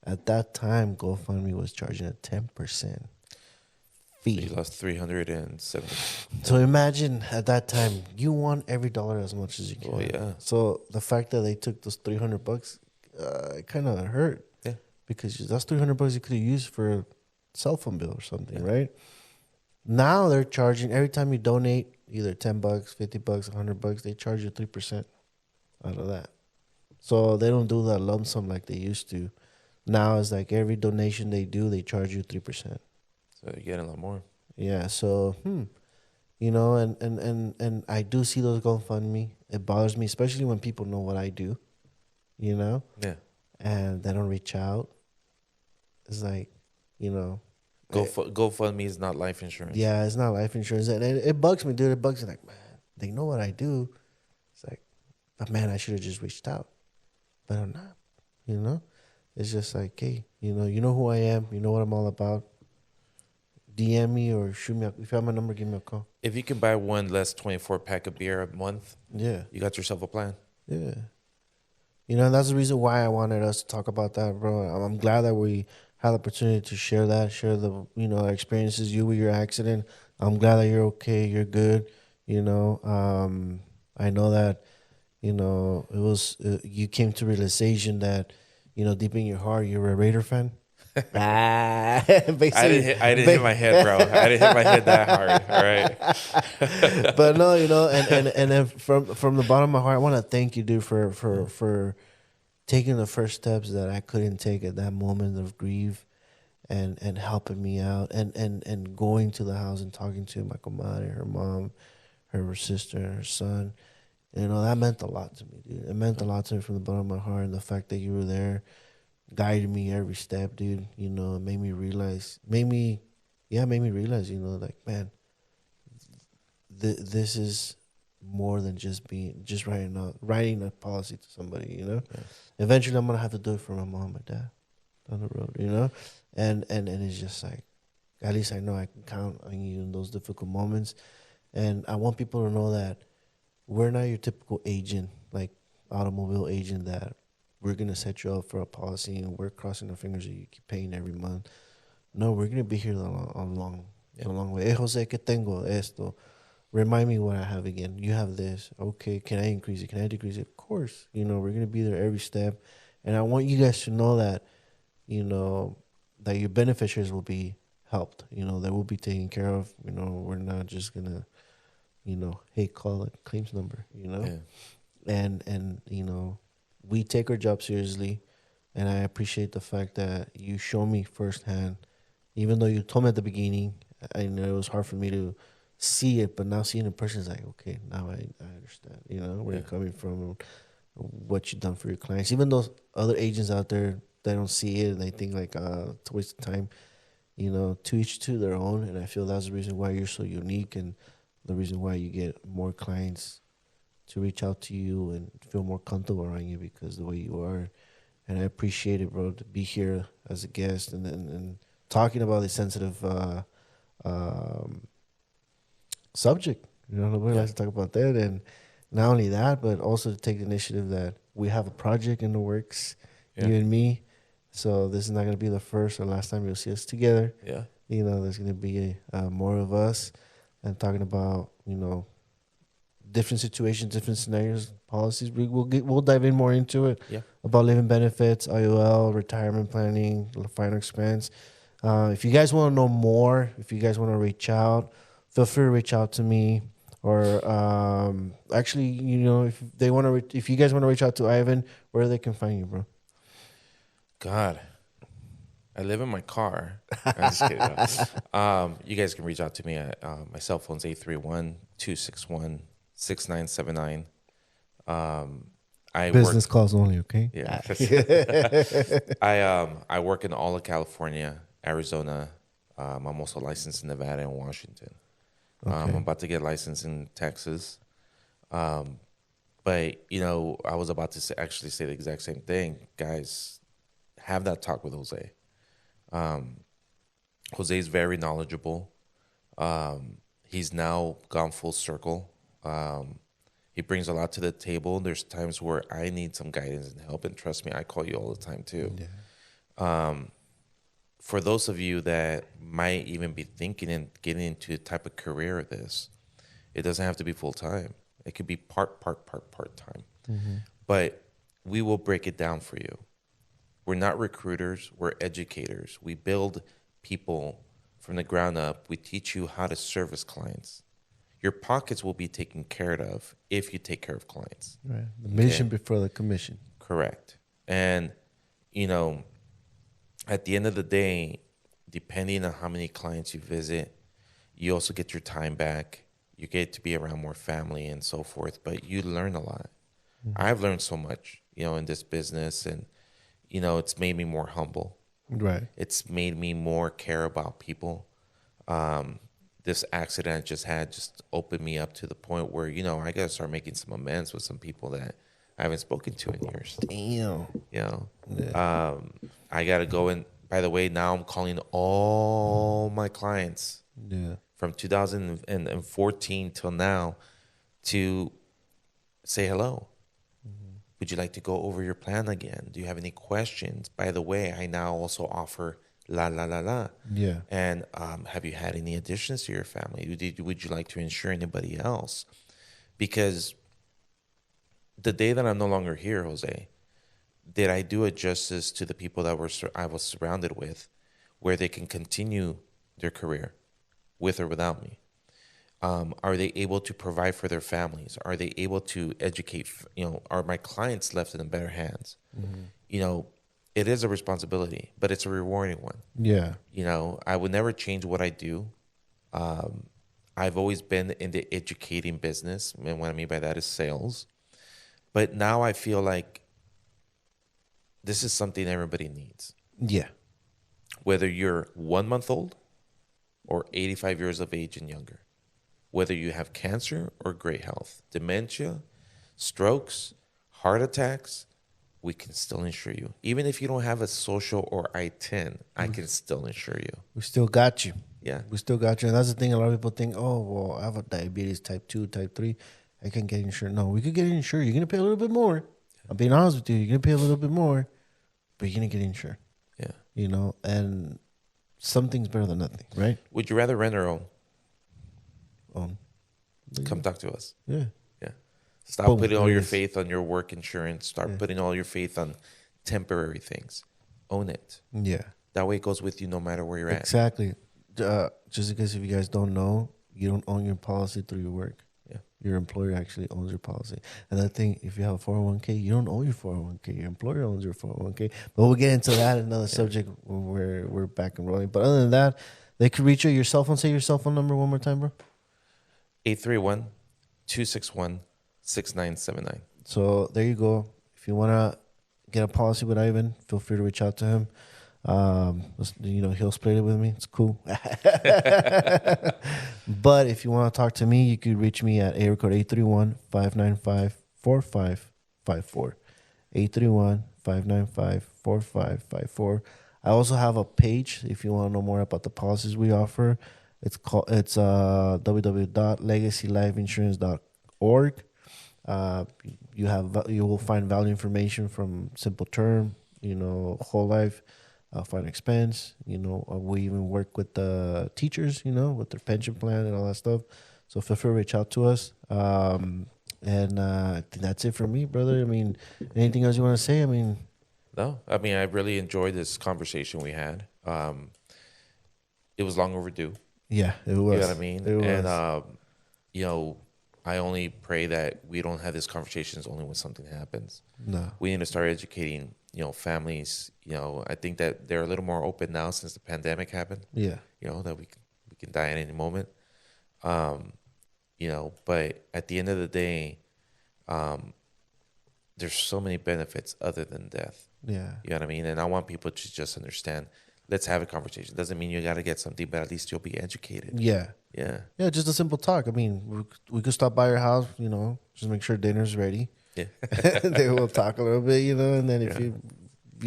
At that time, GoFundMe was charging a 10% fee. You lost 370. So imagine at that time, you want every dollar as much as you can. Oh, yeah. So the fact that they took those $300, it kind of hurt. Yeah. Because that's $300 you could have used for a cell phone bill or something, right? Now they're charging every time you donate either $10, $50, $100. They charge you 3% out of that. So they don't do that lump sum like they used to. Now it's like every donation they do, they charge you 3%. So you get a lot more. Yeah, so and I do see those GoFundMe. It bothers me, especially when people know what I do, you know, Yeah. and they don't reach out. It's like, you know, it, GoFundMe is not life insurance. yeah, it's not life insurance, and it bugs me, dude. It bugs me, like, man, they know what I do. It's like, but man, I should have just reached out, but I'm not. You know, it's just like, hey, you know who I am. You know what I'm all about. DM me or shoot me. If you have my number, give me a call. If you can buy one less 24 pack of beer a month, Yeah, you got yourself a plan. yeah. And that's the reason why I wanted us to talk about that, bro. I'm glad that we had the opportunity to share that, share the, our experiences, you with your accident. I'm glad that you're okay, you're good. I know that, it was, you came to realization that, deep in your heart, you're a Raider fan. Basically, I didn't hit my head, bro. I didn't hit my head that hard. All right. but no, and then from the bottom of my heart, I want to thank you, dude, for taking the first steps that I couldn't take at that moment of grief, and helping me out, and going to the house and talking to my comadre, her mom, her sister, her son. That meant a lot to me, dude. It meant a lot to me from the bottom of my heart, and the fact that you were there, guided me every step, dude. It made me realize, like, man, this is more than just writing a policy to somebody. Yeah. Eventually I'm gonna have to do it for my mom and dad down the road. And it's just like, at least I know I can count on you in those difficult moments. And I want people to know that we're not your typical agent, like automobile agent, that we're gonna set you up for a policy and we're crossing our fingers that you keep paying every month. No, we're gonna be here the long way. Hey, Jose, que tengo esto? Remind me what I have again. You have this. Okay, can I increase it? Can I decrease it? Of course. We're gonna be there every step, and I want you guys to know that, that your beneficiaries will be helped. They will be taken care of. We're not just gonna, hey, call it claims number. Yeah. And we take our job seriously, and I appreciate the fact that you show me firsthand, even though you told me at the beginning. I know it was hard for me to see it, but now seeing it in person is like, okay, now I understand, where you're coming from, what you've done for your clients. Even those other agents out there, they don't see it and they think like, it's a waste of time. To each to their own, and I feel that's the reason why you're so unique, and the reason why you get more clients to reach out to you and feel more comfortable around you because of the way you are. And I appreciate it, bro, to be here as a guest and talking about this sensitive subject. Nobody likes to talk about that. And not only that, but also to take the initiative that we have a project in the works, you and me. So this is not going to be the first or last time you'll see us together. Yeah. There's going to be more of us and talking about, different situations, different scenarios, policies. We'll dive in more into it. Yeah. About living benefits, IOL, retirement planning, final expense. If you guys want to know more, if you guys want to reach out, feel free to reach out to me. Or actually, if they want to, if you guys want to reach out to Ivan, where they can find you, bro. God, I live in my car. I'm just kidding. You guys can reach out to me at my cell phone's 831-261-6979. Business calls only, okay? Yeah. I work in all of California, Arizona. I'm also licensed in Nevada and Washington. Okay. I'm about to get licensed in Texas. But, I was about to actually say the exact same thing. Guys, have that talk with Jose. Jose is very knowledgeable. He's now gone full circle. He brings a lot to the table. There's times where I need some guidance and help, and trust me, I call you all the time too. Yeah. For those of you that might even be thinking and getting into a type of career of this, it doesn't have to be full time. It could be part time. Mm-hmm. But we will break it down for you. We're not recruiters. We're educators. We build people from the ground up. We teach you how to service clients. Your pockets will be taken care of if you take care of clients. Right. The mission before the commission. Correct. And, at the end of the day, depending on how many clients you visit, you also get your time back. You get to be around more family and so forth, but you learn a lot. I've learned so much, in this business, and it's made me more humble. Right. It's made me more care about people. This accident I just had just opened me up to the point where, I got to start making some amends with some people that I haven't spoken to in years. Damn. Yeah. I got to go in. By the way, now I'm calling all my clients Yeah. from 2014 till now to say hello. Would you like to go over your plan again? Do you have any questions? By the way, I now also offer la la la la. Yeah. And have you had any additions to your family? Would you like to insure anybody else? Because the day that I'm no longer here, Jose, did I do a justice to the people that I was surrounded with, where they can continue their career with or without me? Are they able to provide for their families? Are they able to educate? Are my clients left in better hands? It is a responsibility, but it's a rewarding one. Yeah. I would never change what I do. I've always been in the educating business, and what I mean by that is sales. But now I feel like this is something everybody needs. Yeah. Whether you're 1 month old or 85 years of age and younger, whether you have cancer or great health, dementia, strokes, heart attacks, we can still insure you. Even if you don't have a social or I-10, I can still insure you. We still got you. Yeah. We still got you. And that's the thing. A lot of people think, oh, well, I have a diabetes type 2, type 3. I can get insured. No, we could get insured. You're going to pay a little bit more. I'm being honest with you. You're going to pay a little bit more, but you're going to get insured. Yeah. And something's better than nothing, right? Would you rather rent or own? Own. Come talk to us. Yeah. Yeah. Stop Boom. putting all There it your is. faith on your work insurance. Start putting all your faith on temporary things. Own it. Yeah. That way it goes with you no matter where you're at. Exactly. Just in case if you guys don't know, you don't own your policy through your work. Yeah. Your employer actually owns your policy. Another thing, if you have a 401k, you don't own your 401k. Your employer owns your 401k. But we'll get into that, another subject when we're back and rolling. But other than that, they could reach you. Your cell phone. Say your cell phone number one more time, bro. 831-261-6979. So there you go. If you want to get a policy with Ivan, feel free to reach out to him. He'll split it with me. It's cool. But if you want to talk to me, you could reach me at area code 831-595-4554. 831-595-4554. I also have a page if you want to know more about the policies we offer. It's www.legacylifeinsurance.org. You will find value information from simple term, whole life, final expense. We even work with the teachers, with their pension plan and all that stuff. So feel free to reach out to us. And I think that's it for me, brother. I mean, anything else you want to say? I mean, No, I mean, I really enjoyed this conversation we had. It was long overdue. yeah, it was. You know what I mean? It was. And, I only pray that we don't have these conversations only when something happens. No. We need to start educating, families. I think that they're a little more open now since the pandemic happened. Yeah. That we can die at any moment. But at the end of the day, there's so many benefits other than death. Yeah. You know what I mean? And I want people to just understand. Let's have a conversation. Doesn't mean you got to get something, but at least you'll be educated. Yeah. Yeah. Yeah, just a simple talk. I mean, we could stop by your house, just make sure dinner's ready. Yeah. Then we'll talk a little bit, and then if you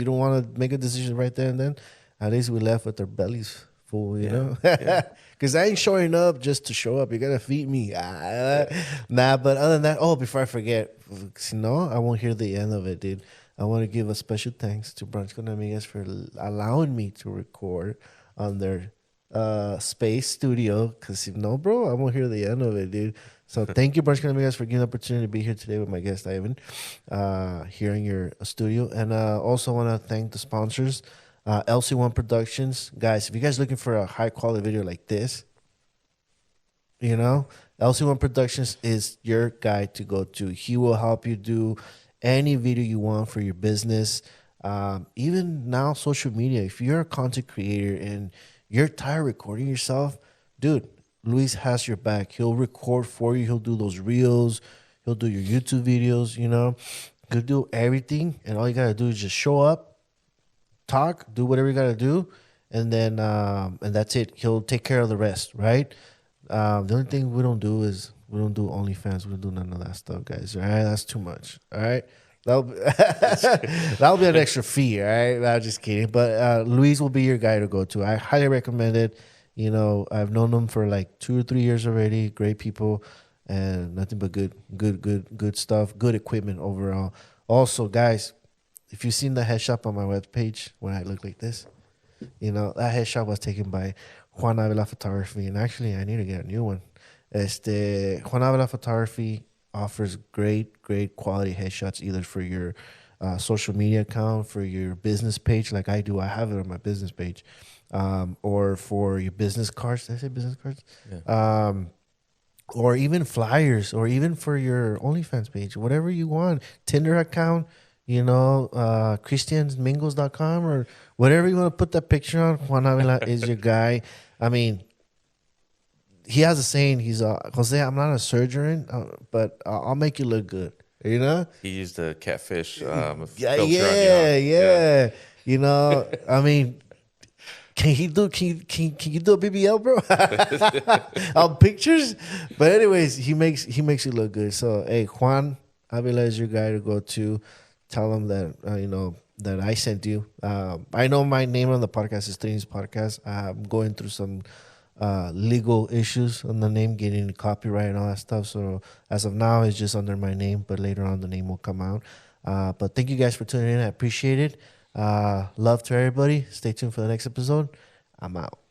don't want to make a decision right there and then, at least we left with our bellies full, know? Yeah. Because I ain't showing up just to show up. You got to feed me. Nah, but other than that, before I forget, I won't hear the end of it, dude. I want to give a special thanks to Brunch con Amigas for allowing me to record on their space studio. Because bro, I won't hear the end of it, dude. So thank you, Brunch con Amigas, for giving the opportunity to be here today with my guest, Ivan, here in your studio. And also want to thank the sponsors, LC1 Productions. Guys, if you guys looking for a high-quality video like this, LC1 Productions is your guy to go to. He will help you do any video you want for your business. Even now, social media. If you're a content creator and you're tired of recording yourself, dude, Luis has your back. He'll record for you. He'll do those reels. He'll do your YouTube videos. He'll do everything, and all you gotta do is just show up, talk, do whatever you gotta do, and that's it. He'll take care of the rest, right? The only thing we don't do is we don't do OnlyFans. We don't do none of that stuff, guys. All right, that's too much. All right, that'll be, that'll be an extra fee. All right, no, I'm just kidding. But Luis will be your guy to go to. I highly recommend it. I've known them for like 2 or 3 years already. Great people, and nothing but good stuff. Good equipment overall. Also, guys, if you've seen the head shop on my webpage when I look like this, that headshot was taken by Juan Avila Photography, and actually, I need to get a new one. Juan Avila Photography offers great quality headshots, either for your social media account, for your business page, like I do. I have it on my business page, or for your business cards. Did I say business cards? Yeah. Or even flyers, or even for your OnlyFans page, whatever you want. Tinder account, christiansmingles.com, or whatever you want to put that picture on. Juan Avila is your guy. I mean, he has a saying. He's Jose, I'm not a surgeon, but I'll make you look good. He used a catfish filter Yeah, on you, huh? yeah. I mean, can you do a BBL, bro? On pictures? But anyways, he makes you look good. So hey, Juan Avila is your guy to go to. Tell him that that I sent you. I know my name on the podcast is Trin's Podcast. I'm going through some legal issues on the name, getting copyright and all that stuff. So as of now, it's just under my name, but later on the name will come out. But thank you guys for tuning in. I appreciate it. Love to everybody. Stay tuned for the next episode. I'm out.